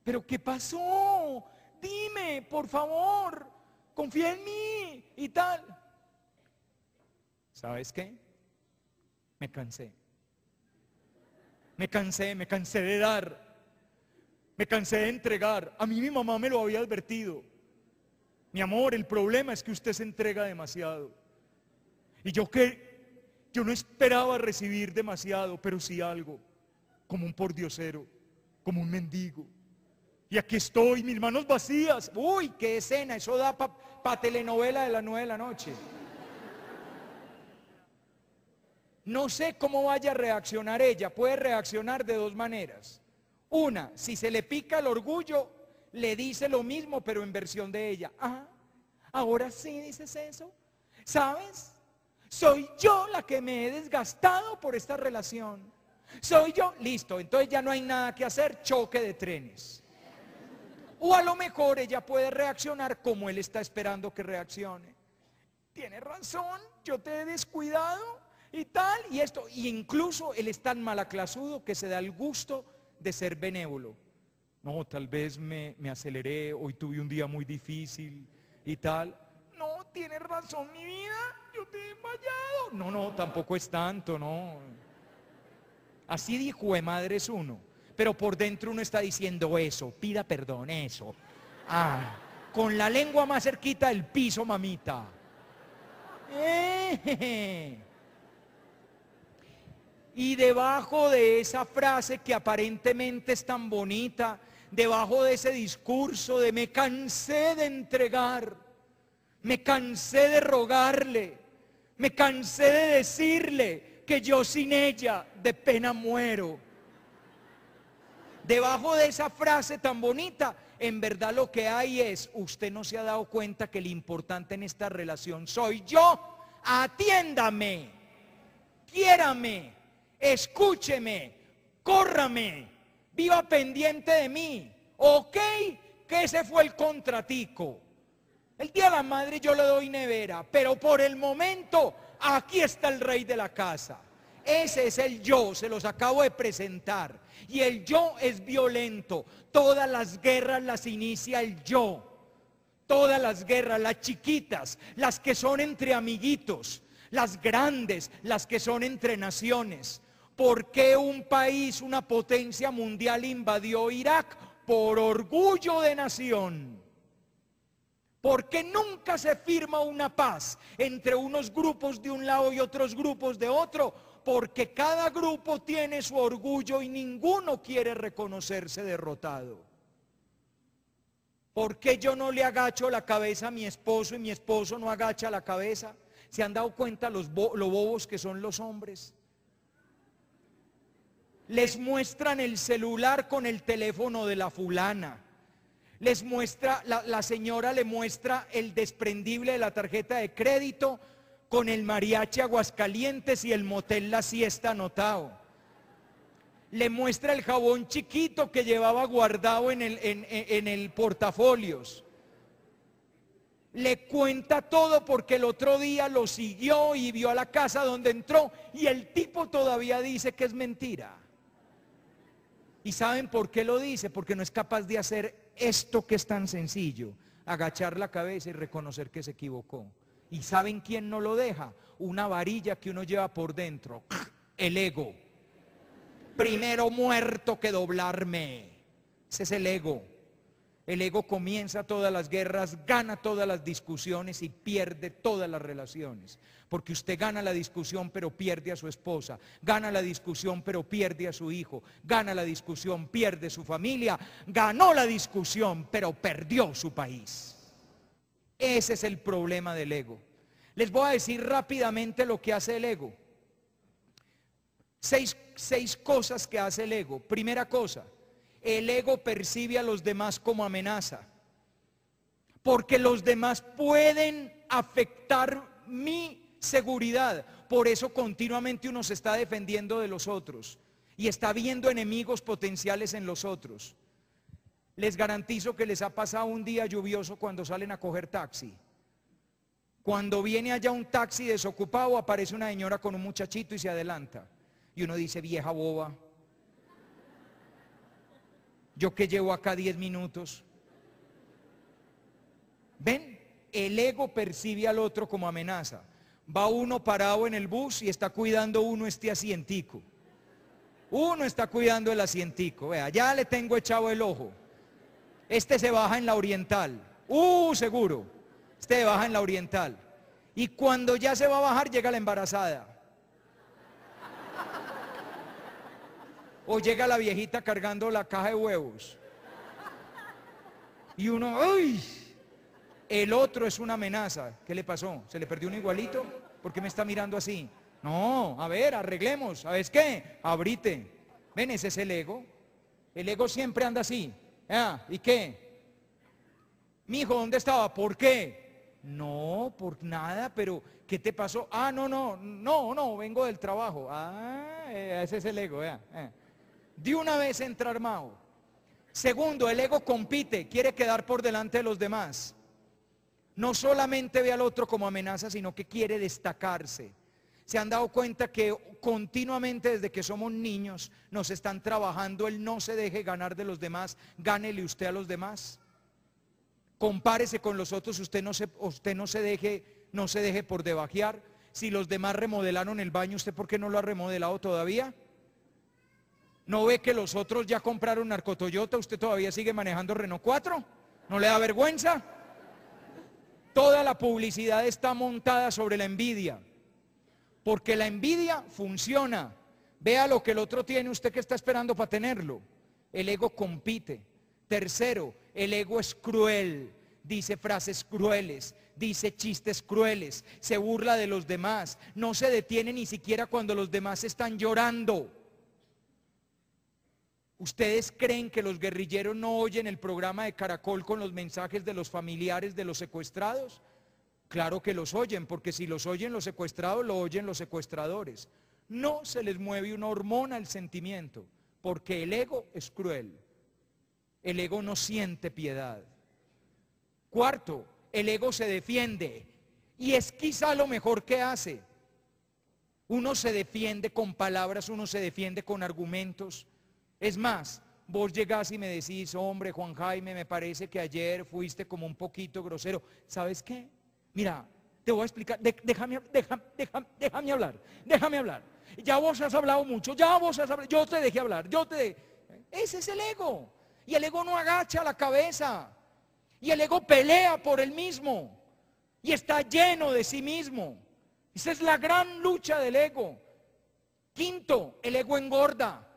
¿Pero qué pasó? Dime, por favor, confía en mí y tal. ¿Sabes qué? Me cansé. Me cansé de dar. Me cansé de entregar. A mí mi mamá me lo había advertido. Mi amor, el problema es que usted se entrega demasiado. Y yo no esperaba recibir demasiado, pero sí algo, como un pordiosero, como un mendigo. Y aquí estoy, mis manos vacías. Uy, qué escena, eso da para telenovela de las 9 de la noche. No sé cómo vaya a reaccionar ella. Puede reaccionar de dos maneras. Una, si se le pica el orgullo, le dice lo mismo, pero en versión de ella. Ahora sí dices eso. ¿Sabes? Soy yo la que me he desgastado por esta relación. Soy yo. Listo, entonces ya no hay nada que hacer, choque de trenes. O a lo mejor ella puede reaccionar como él está esperando que reaccione. Tiene razón, yo te he descuidado. y tal, y esto, y incluso él es tan malaclasudo que se da el gusto de ser benévolo. No, tal vez me aceleré, hoy tuve un día muy difícil y tal. No, tienes razón, mi vida, yo te he desmayado. No, no, tampoco es tanto, no. Así de hijo de madre es uno, pero por dentro uno está diciendo eso, pida perdón, eso. Ah, con la lengua más cerquita del piso, mamita. Y debajo de esa frase que aparentemente es tan bonita, debajo de ese discurso de me cansé de entregar, me cansé de rogarle, me cansé de decirle que yo sin ella de pena muero. Debajo de esa frase tan bonita, en verdad lo que hay es, usted no se ha dado cuenta que lo importante en esta relación soy yo. Atiéndame, quiérame, escúcheme, córrame, viva pendiente de mí. Ok, que ese fue el contratico. El día de la madre yo le doy nevera, pero por el momento aquí está el rey de la casa. Ese es el yo, se los acabo de presentar. Y el yo es violento. Todas las guerras las inicia el yo. Todas las guerras, las chiquitas, las que son entre amiguitos, las grandes, las que son entre naciones. ¿Por qué un país, una potencia mundial invadió Irak? Por orgullo de nación. Porque nunca se firma una paz entre unos grupos de un lado y otros grupos de otro, porque cada grupo tiene su orgullo y ninguno quiere reconocerse derrotado. ¿Por qué yo no le agacho la cabeza a mi esposo y mi esposo no agacha la cabeza? ¿Se han dado cuenta lo bobos que son los hombres? Les muestran el celular con el teléfono de la fulana. Les muestra, la señora le muestra el desprendible de la tarjeta de crédito con el mariachi Aguascalientes y el motel La Siesta anotado. Le muestra el jabón chiquito que llevaba guardado en el portafolios. Le cuenta todo porque el otro día lo siguió y vio a la casa donde entró y el tipo todavía dice que es mentira. ¿Y saben por qué lo dice? Porque no es capaz de hacer esto que es tan sencillo, agachar la cabeza y reconocer que se equivocó. ¿Y saben quién no lo deja? Una varilla que uno lleva por dentro, el ego. Primero muerto que doblarme. Ese es el ego. El ego comienza todas las guerras, gana todas las discusiones y pierde todas las relaciones. Porque usted gana la discusión pero pierde a su esposa, gana la discusión pero pierde a su hijo, gana la discusión, pierde su familia, ganó la discusión pero perdió su país. Ese es el problema del ego. Les voy a decir rápidamente lo que hace el ego. Seis cosas que hace el ego. Primera cosa, el ego percibe a los demás como amenaza. Porque los demás pueden afectar mi seguridad. Por eso continuamente uno se está defendiendo de los otros y está viendo enemigos potenciales en los otros. Les garantizo que les ha pasado un día lluvioso cuando salen a coger taxi. Cuando viene allá un taxi desocupado, aparece una señora con un muchachito y se adelanta. Y uno dice, vieja boba, yo que llevo acá 10 minutos. ¿Ven? El ego percibe al otro como amenaza. Va uno parado en el bus y está cuidando uno este asientico. Uno está cuidando el asientico. Vea, ya le tengo echado el ojo. Este se baja en la oriental. Seguro. Este se baja en la oriental. Y cuando ya se va a bajar, llega la embarazada. O llega la viejita cargando la caja de huevos. Y uno, ¡ay! El otro es una amenaza. ¿Qué le pasó? ¿Se le perdió un igualito? ¿Por qué me está mirando así? No, a ver, arreglemos. ¿Sabes qué? Abrite. Ven, ese es el ego. El ego siempre anda así. ¿Y qué? Mijo, ¿dónde estaba? ¿Por qué? No, por nada, pero ¿qué te pasó? No, vengo del trabajo. Ese es el ego, De una vez entra armado. Segundo, el ego compite, quiere quedar por delante de los demás. No solamente ve al otro como amenaza, sino que quiere destacarse. ¿Se han dado cuenta que continuamente desde que somos niños nos están trabajando el no se deje ganar de los demás, gánele usted a los demás? Compárese con los otros, usted no se deje por debajear. Si los demás remodelaron el baño, ¿usted por qué no lo ha remodelado todavía? ¿No ve que los otros ya compraron Narcotoyota, usted todavía sigue manejando Renault 4? ¿No le da vergüenza? Toda la publicidad está montada sobre la envidia, porque la envidia funciona. Vea lo que el otro tiene, usted que está esperando para tenerlo. El ego compite. Tercero, el ego es cruel, dice frases crueles, dice chistes crueles, se burla de los demás, no se detiene ni siquiera cuando los demás están llorando. ¿Ustedes creen que los guerrilleros no oyen el programa de Caracol con los mensajes de los familiares de los secuestrados? Claro que los oyen, porque si los oyen los secuestrados, lo oyen los secuestradores. No se les mueve una hormona al sentimiento, porque el ego es cruel. El ego no siente piedad. Cuarto, el ego se defiende, y es quizá lo mejor que hace. Uno se defiende con palabras, uno se defiende con argumentos. Es más, vos llegás y me decís, hombre, Juan Jaime, me parece que ayer fuiste como un poquito grosero. ¿Sabes qué? Mira, te voy a explicar, déjame hablar. Ya vos has hablado mucho, yo te dejé hablar, Ese es el ego. Y el ego no agacha la cabeza. Y el ego pelea por él mismo. Y está lleno de sí mismo. Esa es la gran lucha del ego. Quinto, el ego engorda.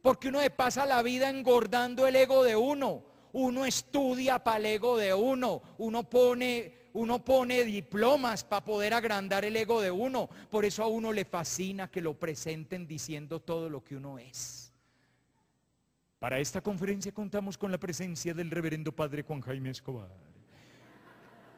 Porque uno le pasa la vida engordando el ego de uno. Uno estudia para el ego de uno. Uno pone diplomas para poder agrandar el ego de uno. Por eso a uno le fascina que lo presenten diciendo todo lo que uno es. Para esta conferencia contamos con la presencia del reverendo padre Juan Jaime Escobar.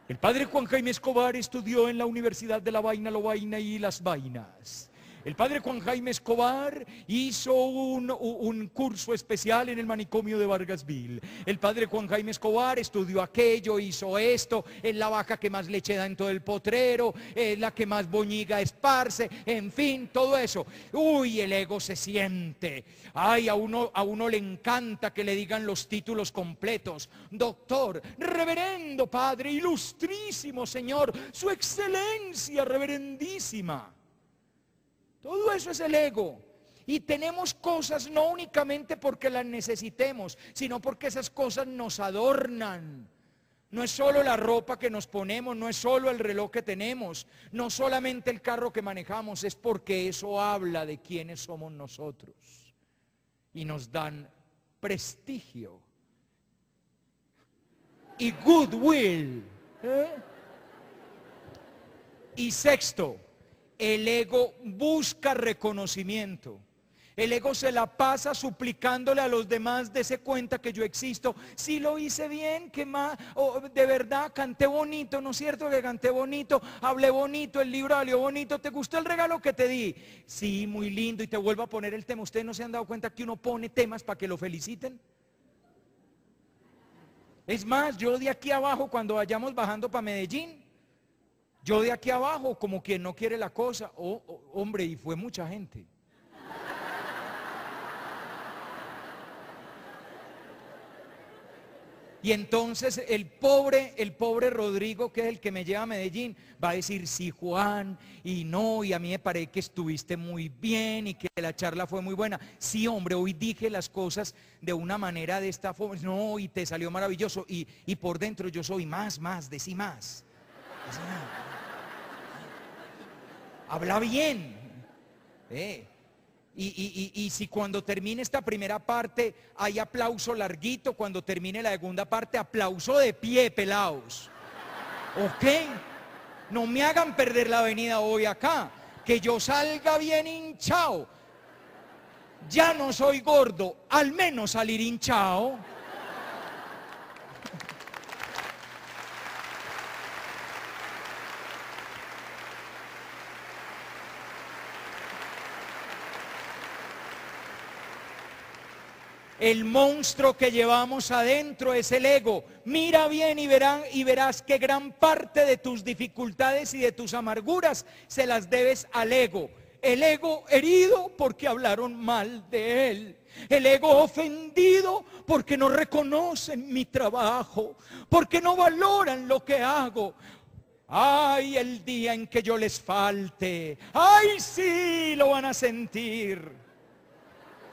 El padre Juan Jaime Escobar estudió en la Universidad de La Vaina, Lovaina y Las Vainas. El padre Juan Jaime Escobar hizo un curso especial en el manicomio de Vargasville. El padre Juan Jaime Escobar estudió aquello, hizo esto, es la vaca que más leche da en todo el potrero, es la que más boñiga esparce, en fin, todo eso. Uy, el ego se siente. Ay, a uno le encanta que le digan los títulos completos. Doctor, reverendo padre, ilustrísimo señor, su excelencia reverendísima. Todo eso es el ego. Y tenemos cosas no únicamente porque las necesitemos, sino porque esas cosas nos adornan. No es solo la ropa que nos ponemos, no es solo el reloj que tenemos, no solamente el carro que manejamos, es porque eso habla de quiénes somos nosotros. Y nos dan prestigio y goodwill. Y sexto, el ego busca reconocimiento. El ego se la pasa suplicándole a los demás, dese cuenta que yo existo. Si lo hice bien, que más, de verdad canté bonito, ¿no es cierto que canté bonito? Hablé bonito, el libro salió bonito, ¿te gustó el regalo que te di? Sí, muy lindo, y te vuelvo a poner el tema. ¿Ustedes no se han dado cuenta que uno pone temas para que lo feliciten? Es más, yo de aquí abajo, cuando vayamos bajando para Medellín, yo de aquí abajo, como quien no quiere la cosa, hombre, y fue mucha gente. Y entonces el pobre Rodrigo, que es el que me lleva a Medellín, va a decir, sí, Juan, y no, y a mí me parece que estuviste muy bien y que la charla fue muy buena. Sí, hombre, hoy dije las cosas de una manera de esta forma, no, y te salió maravilloso, y por dentro yo soy más, decí más. Habla bien. Y si cuando termine esta primera parte hay aplauso larguito, cuando termine la segunda parte, aplauso de pie, pelados. ¿Ok? No me hagan perder la avenida hoy acá. Que yo salga bien hinchado. Ya no soy gordo, al menos salir hinchado. El monstruo que llevamos adentro es el ego. Mira bien y verás que gran parte de tus dificultades y de tus amarguras se las debes al ego. El ego herido porque hablaron mal de él. El ego ofendido porque no reconocen mi trabajo, porque no valoran lo que hago. Ay, el día en que yo les falte, ay, sí, lo van a sentir.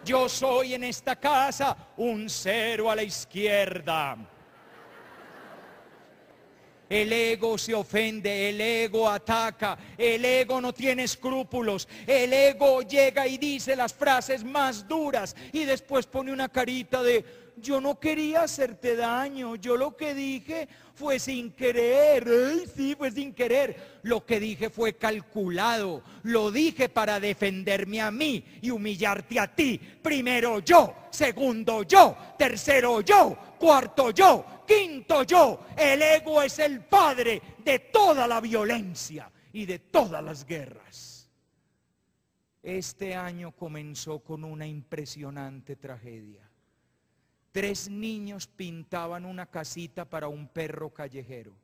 Yo soy en esta casa un 0 a la izquierda. El ego se ofende, el ego ataca, el ego no tiene escrúpulos, el ego llega y dice las frases más duras y después pone una carita de yo no quería hacerte daño, yo lo que dije fue sin querer. Ay, sí, fue sin querer. Lo que dije fue calculado, lo dije para defenderme a mí y humillarte a ti. Primero yo, segundo yo, tercero yo, cuarto yo, quinto yo. El ego es el padre de toda la violencia y de todas las guerras. Este año comenzó con una impresionante tragedia. 3 niños pintaban una casita para un perro callejero.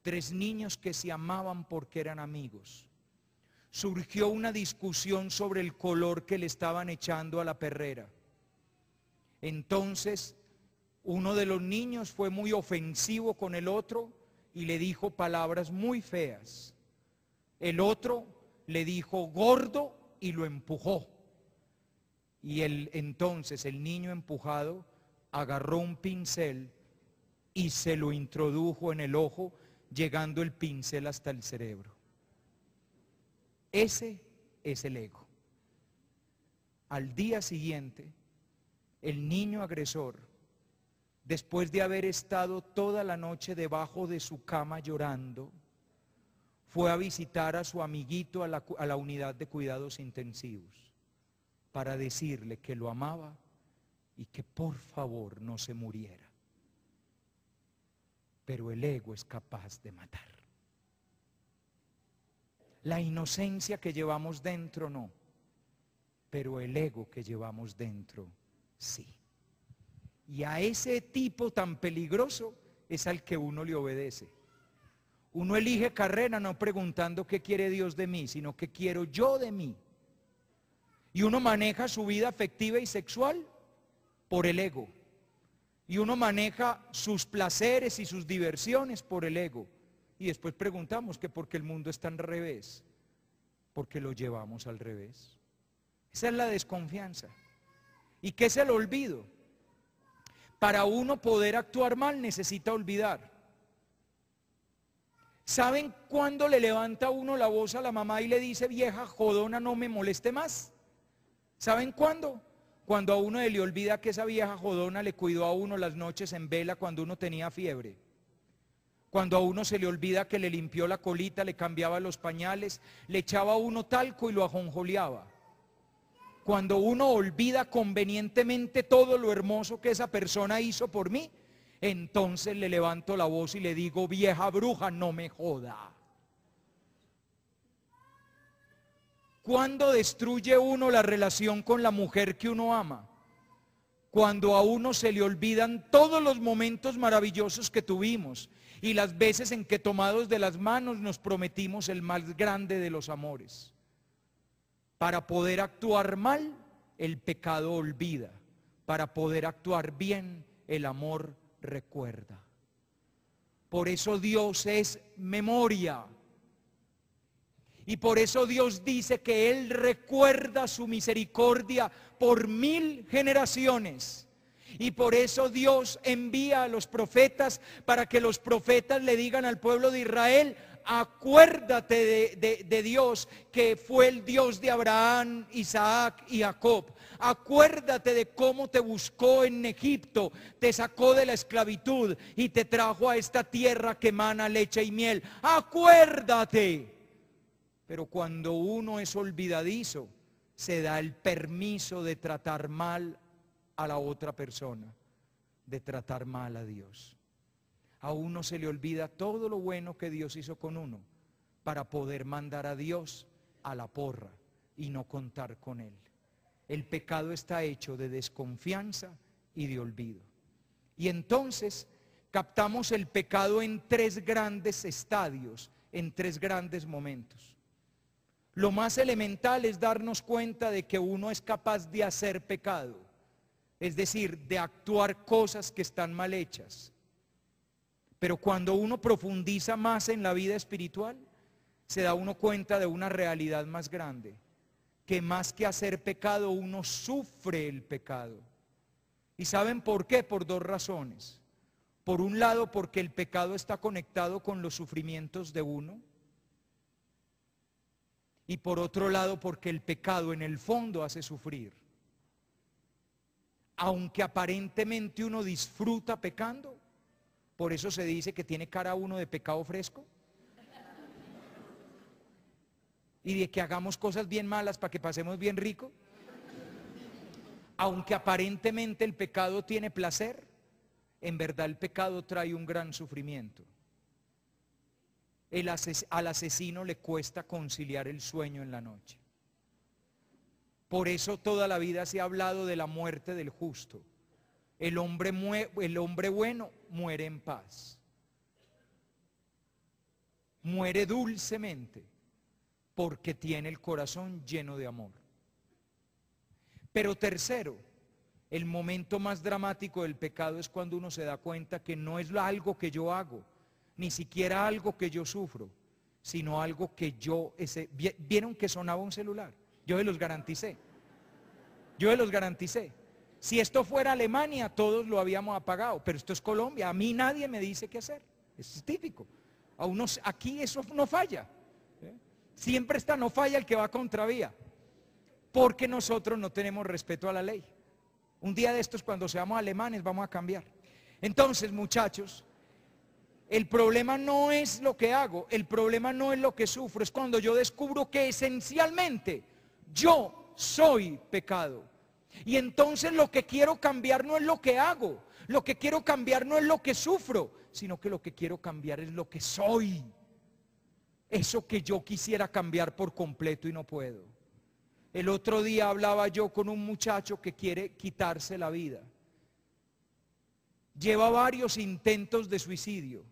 3 niños que se amaban porque eran amigos. Surgió una discusión sobre el color que le estaban echando a la perrera. Entonces, uno de los niños fue muy ofensivo con el otro y le dijo palabras muy feas. El otro le dijo gordo y lo empujó. Y entonces el niño empujado agarró un pincel y se lo introdujo en el ojo, llegando el pincel hasta el cerebro. Ese es el ego. Al día siguiente, el niño agresor, después de haber estado toda la noche debajo de su cama llorando, fue a visitar a su amiguito a la unidad de cuidados intensivos para decirle que lo amaba y que por favor no se muriera. Pero el ego es capaz de matar. La inocencia que llevamos dentro no, pero el ego que llevamos dentro sí. Y a ese tipo tan peligroso es al que uno le obedece. Uno elige carrera no preguntando qué quiere Dios de mí, sino qué quiero yo de mí. Y uno maneja su vida afectiva y sexual por el ego. Y uno maneja sus placeres y sus diversiones por el ego. Y después preguntamos que por qué el mundo está al revés. Porque lo llevamos al revés. Esa es la desconfianza. ¿Y qué es el olvido? Para uno poder actuar mal necesita olvidar. ¿Saben cuándo le levanta uno la voz a la mamá y le dice vieja jodona no me moleste más? ¿Saben cuándo? Cuando a uno le olvida que esa vieja jodona le cuidó a uno las noches en vela cuando uno tenía fiebre. Cuando a uno se le olvida que le limpió la colita, le cambiaba los pañales, le echaba a uno talco y lo ajonjoleaba. Cuando uno olvida convenientemente todo lo hermoso que esa persona hizo por mí, entonces le levanto la voz y le digo, vieja bruja, no me joda. ¿Cuándo destruye uno la relación con la mujer que uno ama? Cuando a uno se le olvidan todos los momentos maravillosos que tuvimos y las veces en que tomados de las manos nos prometimos el más grande de los amores. Para poder actuar mal, el pecado olvida. Para poder actuar bien, el amor recuerda. Por eso Dios es memoria. Y por eso Dios dice que Él recuerda su misericordia por 1000 generaciones. Y por eso Dios envía a los profetas para que los profetas le digan al pueblo de Israel, acuérdate de Dios que fue el Dios de Abraham, Isaac y Jacob. Acuérdate de cómo te buscó en Egipto, te sacó de la esclavitud y te trajo a esta tierra que emana leche y miel. Acuérdate. Pero cuando uno es olvidadizo, se da el permiso de tratar mal a la otra persona, de tratar mal a Dios. A uno se le olvida todo lo bueno que Dios hizo con uno para poder mandar a Dios a la porra y no contar con Él. El pecado está hecho de desconfianza y de olvido. Y entonces captamos el pecado en tres grandes estadios, en tres grandes momentos. Lo más elemental es darnos cuenta de que uno es capaz de hacer pecado, es decir, de actuar cosas que están mal hechas. Pero cuando uno profundiza más en la vida espiritual, se da uno cuenta de una realidad más grande, que más que hacer pecado, uno sufre el pecado. ¿Y saben por qué? Por dos razones. Por un lado, porque el pecado está conectado con los sufrimientos de uno. Y por otro lado, porque el pecado en el fondo hace sufrir. Aunque aparentemente uno disfruta pecando, por eso se dice que tiene cara uno de pecado fresco. Y de que hagamos cosas bien malas para que pasemos bien rico. Aunque aparentemente el pecado tiene placer, en verdad el pecado trae un gran sufrimiento. Al asesino le cuesta conciliar el sueño en la noche. Por eso toda la vida se ha hablado de la muerte del justo. El hombre bueno muere en paz. Muere dulcemente porque tiene el corazón lleno de amor. Pero tercero, el momento más dramático del pecado es cuando uno se da cuenta que no es algo que yo hago, ni siquiera algo que yo sufro, sino algo que yo... ¿Vieron que sonaba un celular? Yo se los garanticé. Si esto fuera Alemania, todos lo habíamos apagado, pero esto es Colombia. A mí nadie me dice qué hacer. Es típico. A unos, aquí eso no falla. Siempre no falla el que va contravía. Porque nosotros no tenemos respeto a la ley. Un día de estos, cuando seamos alemanes, vamos a cambiar. Entonces, muchachos, el problema no es lo que hago, el problema no es lo que sufro, es cuando yo descubro que esencialmente yo soy pecado. Y entonces lo que quiero cambiar no es lo que hago, lo que quiero cambiar no es lo que sufro, sino que lo que quiero cambiar es lo que soy. Eso que yo quisiera cambiar por completo y no puedo. El otro día hablaba yo con un muchacho que quiere quitarse la vida. Lleva varios intentos de suicidio.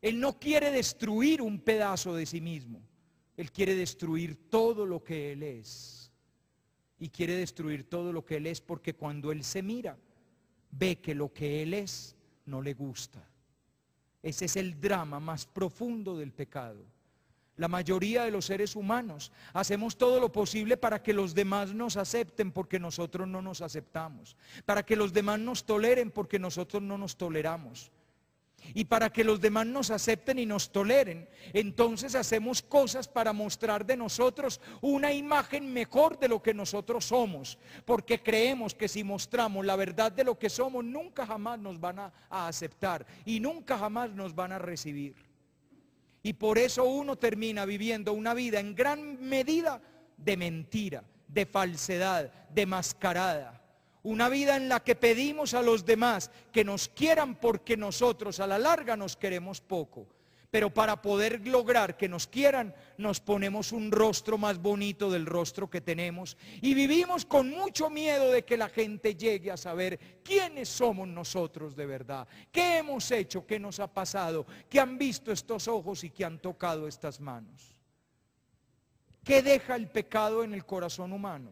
Él no quiere destruir un pedazo de sí mismo. Él quiere destruir todo lo que él es. Y quiere destruir todo lo que él es porque cuando él se mira, ve que lo que él es no le gusta. Ese es el drama más profundo del pecado. La mayoría de los seres humanos hacemos todo lo posible para que los demás nos acepten porque nosotros no nos aceptamos. Para que los demás nos toleren porque nosotros no nos toleramos. Y para que los demás nos acepten y nos toleren, entonces hacemos cosas para mostrar de nosotros una imagen mejor de lo que nosotros somos. Porque creemos que si mostramos la verdad de lo que somos, nunca jamás nos van a aceptar y nunca jamás nos van a recibir. Y por eso uno termina viviendo una vida en gran medida de mentira, de falsedad, de mascarada. Una vida en la que pedimos a los demás que nos quieran porque nosotros a la larga nos queremos poco. Pero para poder lograr que nos quieran, nos ponemos un rostro más bonito del rostro que tenemos. Y vivimos con mucho miedo de que la gente llegue a saber quiénes somos nosotros de verdad. ¿Qué hemos hecho? ¿Qué nos ha pasado? ¿Qué han visto estos ojos y qué han tocado estas manos? ¿Qué deja el pecado en el corazón humano?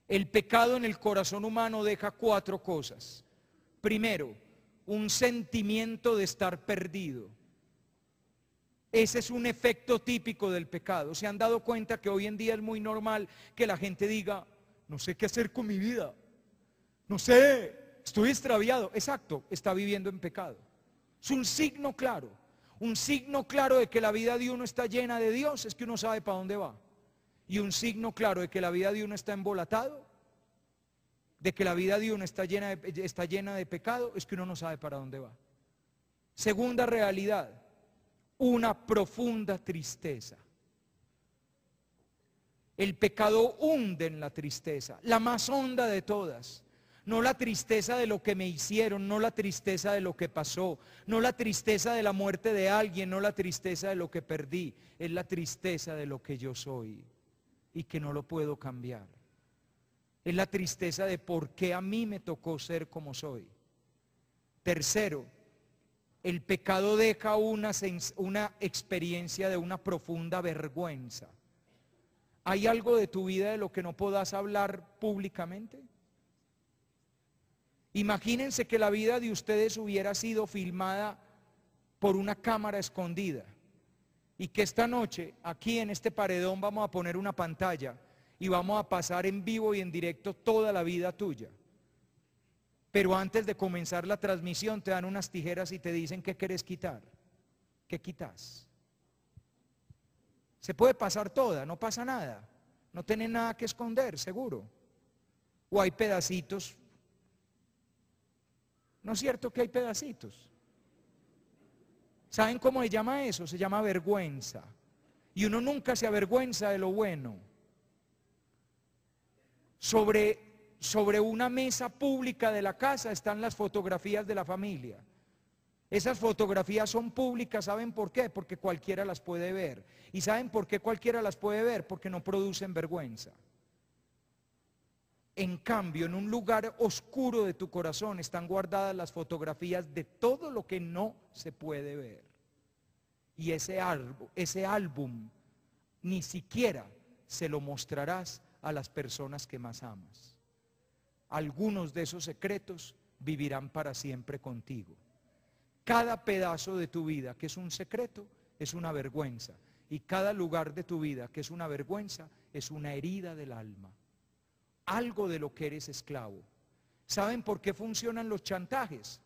El pecado en el corazón humano deja 4 cosas. Primero, un sentimiento de estar perdido. Ese es un efecto típico del pecado. ¿Se han dado cuenta que hoy en día es muy normal que la gente diga, no sé qué hacer con mi vida? No sé, estoy extraviado. Exacto, está viviendo en pecado. Es un signo claro. Un signo claro de que la vida de uno está llena de Dios es que uno sabe para dónde va. Y un signo claro de que la vida de uno está embolatado, de que la vida de uno está llena de pecado, es que uno no sabe para dónde va. Segunda realidad, una profunda tristeza. El pecado hunde en la tristeza, la más honda de todas. No la tristeza de lo que me hicieron, no la tristeza de lo que pasó, no la tristeza de la muerte de alguien, no la tristeza de lo que perdí, es la tristeza de lo que yo soy y que no lo puedo cambiar. Es la tristeza de por qué a mí me tocó ser como soy. Tercero, el pecado deja una experiencia de una profunda vergüenza. ¿Hay algo de tu vida de lo que no podás hablar públicamente? Imagínense que la vida de ustedes hubiera sido filmada por una cámara escondida y que esta noche aquí en este paredón vamos a poner una pantalla y vamos a pasar en vivo y en directo toda la vida tuya. Pero antes de comenzar la transmisión te dan unas tijeras y te dicen ¿qué querés quitar? ¿Qué quitas? Se puede pasar toda, no pasa nada. No tenés nada que esconder, seguro. O hay pedacitos. ¿No es cierto que hay pedacitos? ¿Saben cómo se llama eso? Se llama vergüenza. Y uno nunca se avergüenza de lo bueno. Sobre una mesa pública de la casa están las fotografías de la familia. Esas fotografías son públicas, ¿saben por qué? Porque cualquiera las puede ver. ¿Y saben por qué cualquiera las puede ver? Porque no producen vergüenza. En cambio, en un lugar oscuro de tu corazón están guardadas las fotografías de todo lo que no se puede ver. Y ese álbum ni siquiera se lo mostrarás a las personas que más amas. Algunos de esos secretos vivirán para siempre contigo. Cada pedazo de tu vida que es un secreto es una vergüenza. Y cada lugar de tu vida que es una vergüenza es una herida del alma. Algo de lo que eres esclavo. ¿Saben por qué funcionan los chantajes?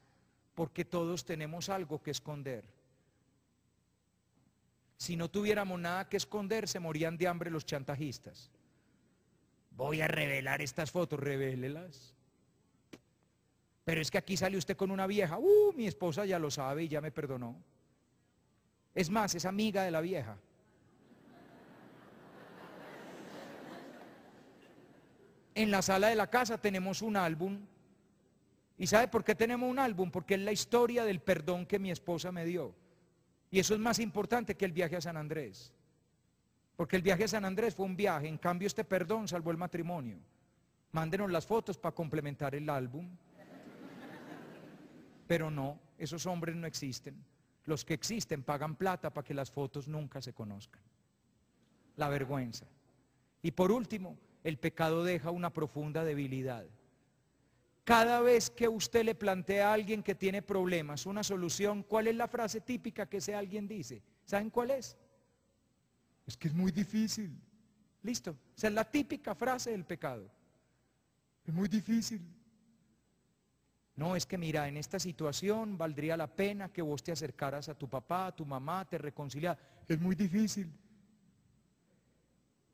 Porque todos tenemos algo que esconder. Si no tuviéramos nada que esconder, se morían de hambre los chantajistas. Voy a revelar estas fotos, revélelas. Pero es que aquí sale usted con una vieja. Mi esposa ya lo sabe y ya me perdonó. Es más, es amiga de la vieja. En la sala de la casa tenemos un álbum. ¿Y sabe por qué tenemos un álbum? Porque es la historia del perdón que mi esposa me dio. Y eso es más importante que el viaje a San Andrés. Porque el viaje a San Andrés fue un viaje. En cambio este perdón salvó el matrimonio. Mándenos las fotos para complementar el álbum. Pero no, esos hombres no existen. Los que existen pagan plata para que las fotos nunca se conozcan. La vergüenza. Y por último, el pecado deja una profunda debilidad. Cada vez que usted le plantea a alguien que tiene problemas una solución, ¿cuál es la frase típica que ese alguien dice? ¿Saben cuál es? Es que es muy difícil. Listo. Esa es la típica frase del pecado. Es muy difícil. No, es que mira, en esta situación valdría la pena que vos te acercaras a tu papá, a tu mamá, te reconciliaras. Es muy difícil.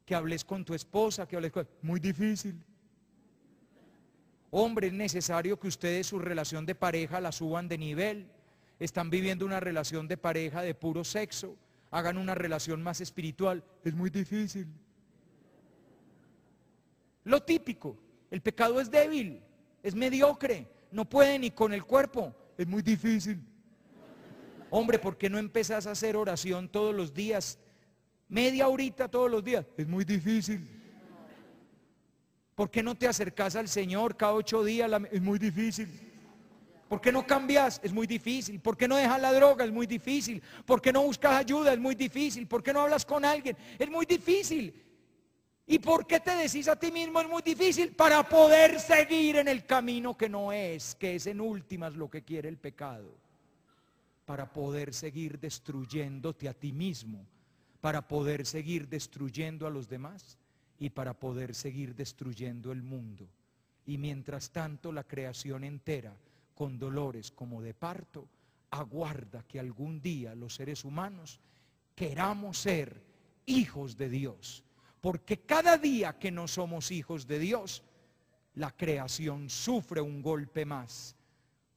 Que hables con tu esposa, que hables con... Muy difícil. Hombre, es necesario que ustedes su relación de pareja la suban de nivel. Están viviendo una relación de pareja de puro sexo. Hagan una relación más espiritual. Es muy difícil. Lo típico, el pecado es débil, es mediocre, no puede ni con el cuerpo. Es muy difícil. Hombre, ¿por qué no empezás a hacer oración todos los días? Media horita todos los días. Es muy difícil. ¿Por qué no te acercás al Señor cada 8 días? Es muy difícil. ¿Por qué no cambias? Es muy difícil. ¿Por qué no dejas la droga? Es muy difícil. ¿Por qué no buscas ayuda? Es muy difícil. ¿Por qué no hablas con alguien? Es muy difícil. ¿Y por qué te decís a ti mismo es muy difícil? Para poder seguir en el camino que no es, que es en últimas lo que quiere el pecado. Para poder seguir destruyéndote a ti mismo. Para poder seguir destruyendo a los demás. Y para poder seguir destruyendo el mundo. Y mientras tanto la creación entera, con dolores como de parto, aguarda que algún día los seres humanos queramos ser hijos de Dios. Porque cada día que no somos hijos de Dios, la creación sufre un golpe más.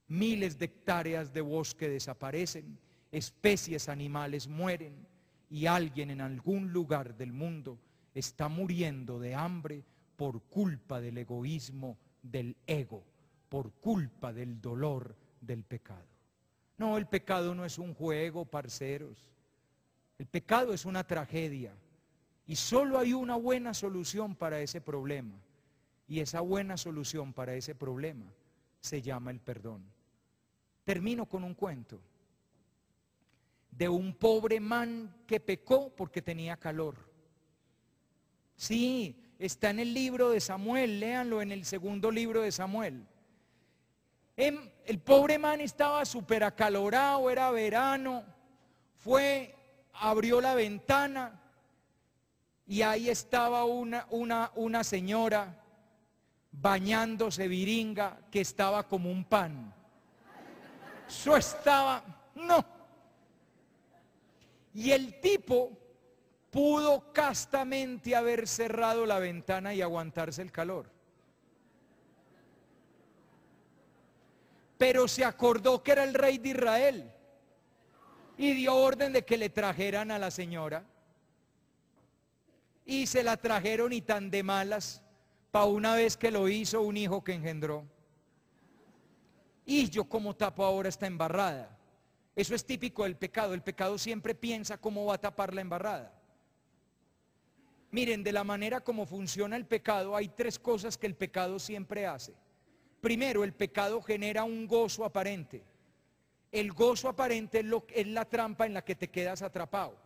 Miles de hectáreas de bosque desaparecen, especies animales mueren y alguien en algún lugar del mundo está muriendo de hambre por culpa del egoísmo del ego, por culpa del dolor del pecado. No, el pecado no es un juego, parceros. El pecado es una tragedia y solo hay una buena solución para ese problema. Y esa buena solución para ese problema se llama el perdón. Termino con un cuento de un pobre man que pecó porque tenía calor. Sí, está en el libro de Samuel, léanlo en el segundo libro de Samuel. El pobre man estaba súper acalorado, era verano, abrió la ventana y ahí estaba una señora bañándose viringa que estaba como un pan. Eso estaba, no. Y el tipo pudo castamente haber cerrado la ventana y aguantarse el calor. Pero se acordó que era el rey de Israel y dio orden de que le trajeran a la señora. Y se la trajeron y tan de malas, pa' una vez que lo hizo un hijo que engendró. Y yo como tapo ahora esta embarrada. Eso es típico del pecado. El pecado siempre piensa cómo va a tapar la embarrada. Miren, de la manera como funciona el pecado, hay tres cosas que el pecado siempre hace. Primero, el pecado genera un gozo aparente. El gozo aparente es la trampa en la que te quedas atrapado.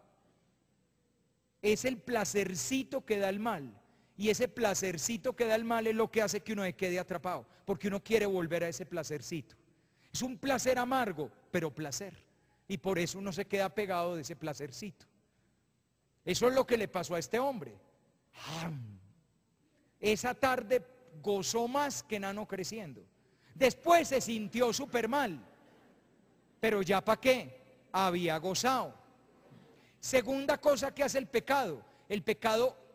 Es el placercito que da el mal. Y ese placercito que da el mal es lo que hace que uno se quede atrapado. Porque uno quiere volver a ese placercito. Es un placer amargo, pero placer. Y por eso uno se queda pegado de ese placercito. Eso es lo que le pasó a este hombre. Esa tarde gozó más que enano creciendo. Después se sintió súper mal. Pero ya para qué, había gozado. Segunda cosa que hace el pecado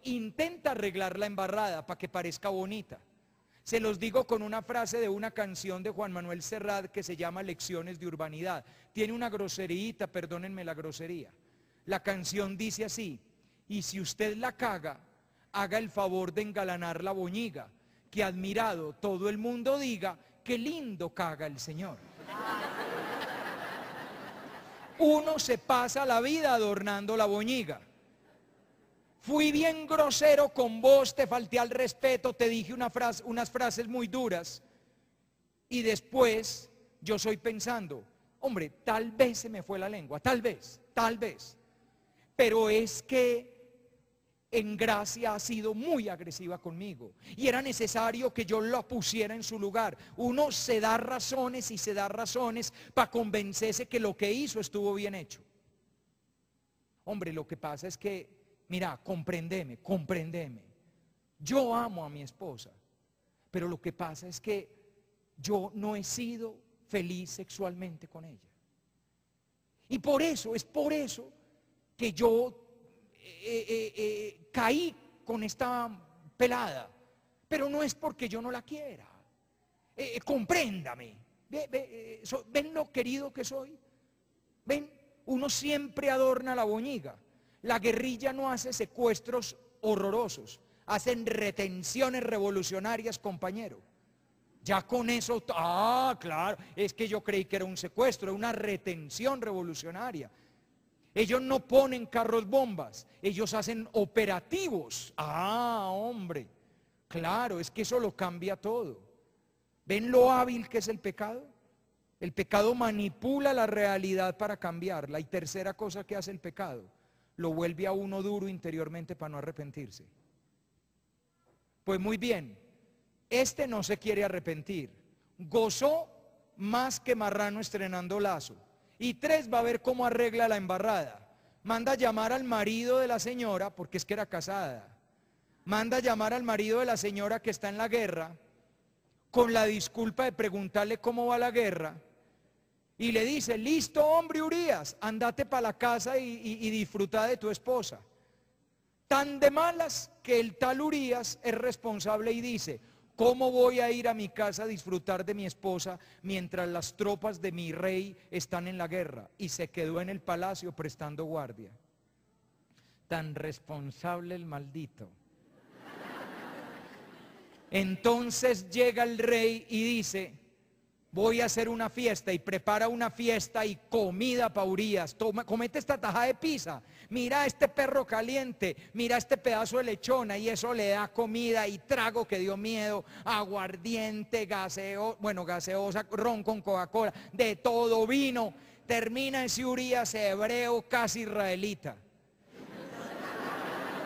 intenta arreglar la embarrada para que parezca bonita. Se los digo con una frase de una canción de Juan Manuel Serrat que se llama Lecciones de Urbanidad. Tiene una groserita, perdónenme la grosería. La canción dice así: y si usted la caga, haga el favor de engalanar la boñiga, que admirado todo el mundo diga, qué lindo caga el Señor. Uno se pasa la vida adornando la boñiga. Fui bien grosero con vos, te falté al respeto, te dije unas frases muy duras. Y después yo soy pensando, hombre, tal vez se me fue la lengua, tal vez. Pero es que en gracia ha sido muy agresiva conmigo. Y era necesario que yo lo pusiera en su lugar. Uno se da razones y se da razones para convencerse que lo que hizo estuvo bien hecho. Hombre, lo que pasa es que mira, compréndeme. Yo amo a mi esposa, pero lo que pasa es que yo no he sido feliz sexualmente con ella. Y es por eso que yo caí con esta pelada. Pero no es porque yo no la quiera. Compréndame. ¿Ven lo querido que soy? ¿Ven? Uno siempre adorna la boñiga. La guerrilla no hace secuestros horrorosos, hacen retenciones revolucionarias, compañero. Ya con eso, claro, es que yo creí que era un secuestro, era una retención revolucionaria. Ellos no ponen carros bombas, ellos hacen operativos. Hombre, claro, es que eso lo cambia todo. ¿Ven lo hábil que es el pecado? El pecado manipula la realidad para cambiarla. Y tercera cosa que hace el pecado, lo vuelve a uno duro interiormente para no arrepentirse. Pues muy bien, este no se quiere arrepentir. Gozó más que marrano estrenando lazo. Y 3, va a ver cómo arregla la embarrada. Manda llamar al marido de la señora, porque es que era casada. Manda llamar al marido de la señora que está en la guerra, con la disculpa de preguntarle cómo va la guerra. Y le dice, listo hombre Urías, andate para la casa y disfruta de tu esposa. Tan de malas que el tal Urías es responsable y dice, ¿cómo voy a ir a mi casa a disfrutar de mi esposa mientras las tropas de mi rey están en la guerra? Y se quedó en el palacio prestando guardia. Tan responsable el maldito. Entonces llega el rey y dice, voy a hacer una fiesta, y prepara una fiesta y comida para Urías. Comete esta tajada de pizza, mira este perro caliente, mira este pedazo de lechona, y eso le da comida y trago que dio miedo, aguardiente, gaseosa, ron con Coca-Cola, de todo, vino. Termina ese Urías hebreo casi israelita.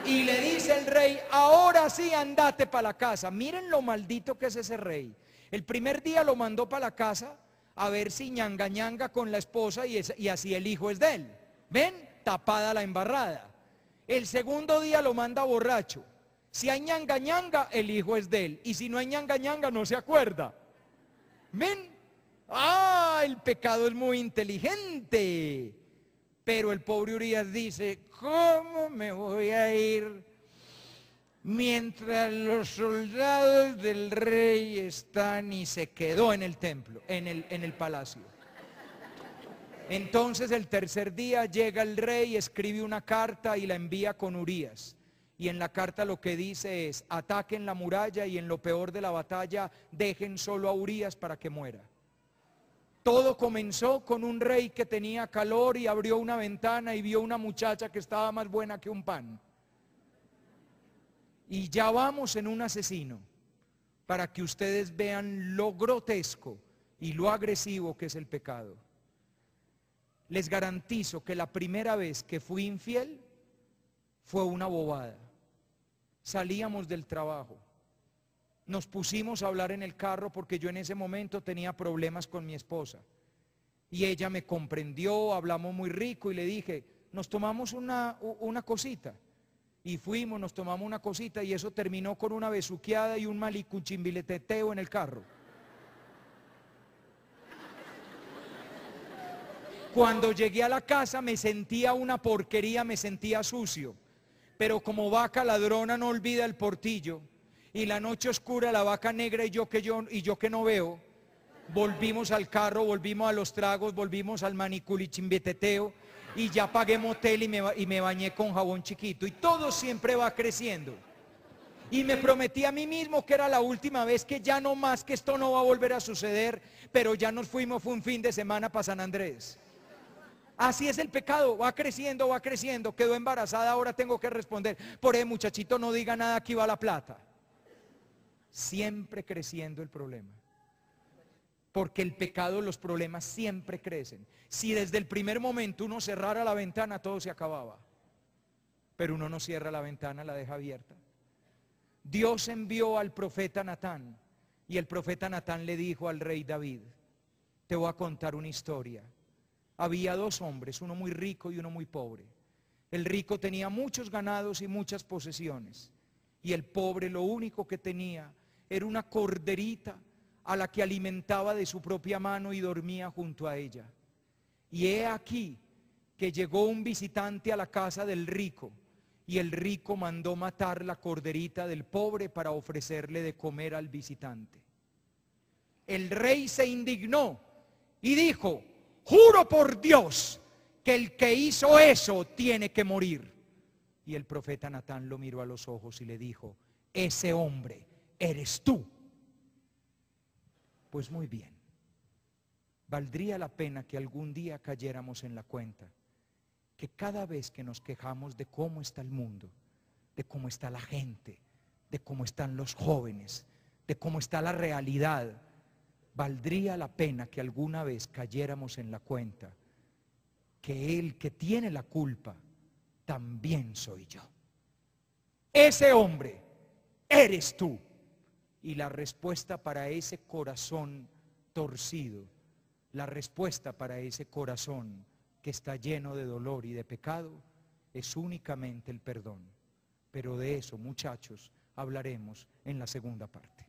Y le dice el rey, ahora sí andate para la casa. Miren lo maldito que es ese rey. El primer día lo mandó para la casa a ver si ñanga ñanga con la esposa y así el hijo es de él. ¿Ven? Tapada la embarrada. El segundo día lo manda borracho. Si hay ñanga ñanga, el hijo es de él. Y si no hay ñanga ñanga, no se acuerda. ¿Ven? Ah, el pecado es muy inteligente. Pero el pobre Urías dice, ¿cómo me voy a ir mientras los soldados del rey están? Y se quedó en el templo, en el palacio. Entonces el tercer día llega el rey, escribe una carta y la envía con Urías. Y en la carta lo que dice es, ataquen la muralla y en lo peor de la batalla dejen solo a Urías para que muera. Todo comenzó con un rey que tenía calor y abrió una ventana y vio una muchacha que estaba más buena que un pan. Y ya vamos en un asesino, para que ustedes vean lo grotesco y lo agresivo que es el pecado. Les garantizo que la primera vez que fui infiel fue una bobada. Salíamos del trabajo. Nos pusimos a hablar en el carro porque yo en ese momento tenía problemas con mi esposa. Y ella me comprendió, hablamos muy rico y le dije, nos tomamos una cosita. Y fuimos, nos tomamos una cosita y eso terminó con una besuqueada y un malicuchimbileteteo en el carro. Cuando llegué a la casa me sentía una porquería, me sentía sucio. Pero como vaca ladrona no olvida el portillo. Y la noche oscura, la vaca negra y yo que no veo, volvimos al carro, volvimos a los tragos, volvimos al maniculichimbeteteo y ya pagué motel y me bañé con jabón chiquito. Y todo siempre va creciendo. Y me prometí a mí mismo que era la última vez, que ya no más, que esto no va a volver a suceder, pero ya nos fuimos, fue un fin de semana para San Andrés. Así es el pecado, va creciendo, quedó embarazada, ahora tengo que responder. Por eso, muchachito, no diga nada, aquí va la plata. Siempre creciendo el problema. Porque el pecado, los problemas siempre crecen. Si desde el primer momento uno cerrara la ventana, todo se acababa. Pero uno no cierra la ventana, la deja abierta. Dios envió al profeta Natán y el profeta Natán le dijo al rey David, te voy a contar una historia. Había dos hombres, uno muy rico y uno muy pobre. El rico tenía muchos ganados y muchas posesiones. Y el pobre lo único que tenía era una corderita a la que alimentaba de su propia mano y dormía junto a ella. Y he aquí que llegó un visitante a la casa del rico y el rico mandó matar la corderita del pobre para ofrecerle de comer al visitante. El rey se indignó y dijo, juro por Dios que el que hizo eso tiene que morir. Y el profeta Natán lo miró a los ojos y le dijo, ese hombre eres tú. Pues muy bien, valdría la pena que algún día cayéramos en la cuenta que cada vez que nos quejamos de cómo está el mundo, de cómo está la gente, de cómo están los jóvenes, de cómo está la realidad, valdría la pena que alguna vez cayéramos en la cuenta que el que tiene la culpa también soy yo. Ese hombre eres tú. Y la respuesta para ese corazón torcido, la respuesta para ese corazón que está lleno de dolor y de pecado, es únicamente el perdón. Pero de eso, muchachos, hablaremos en la segunda parte.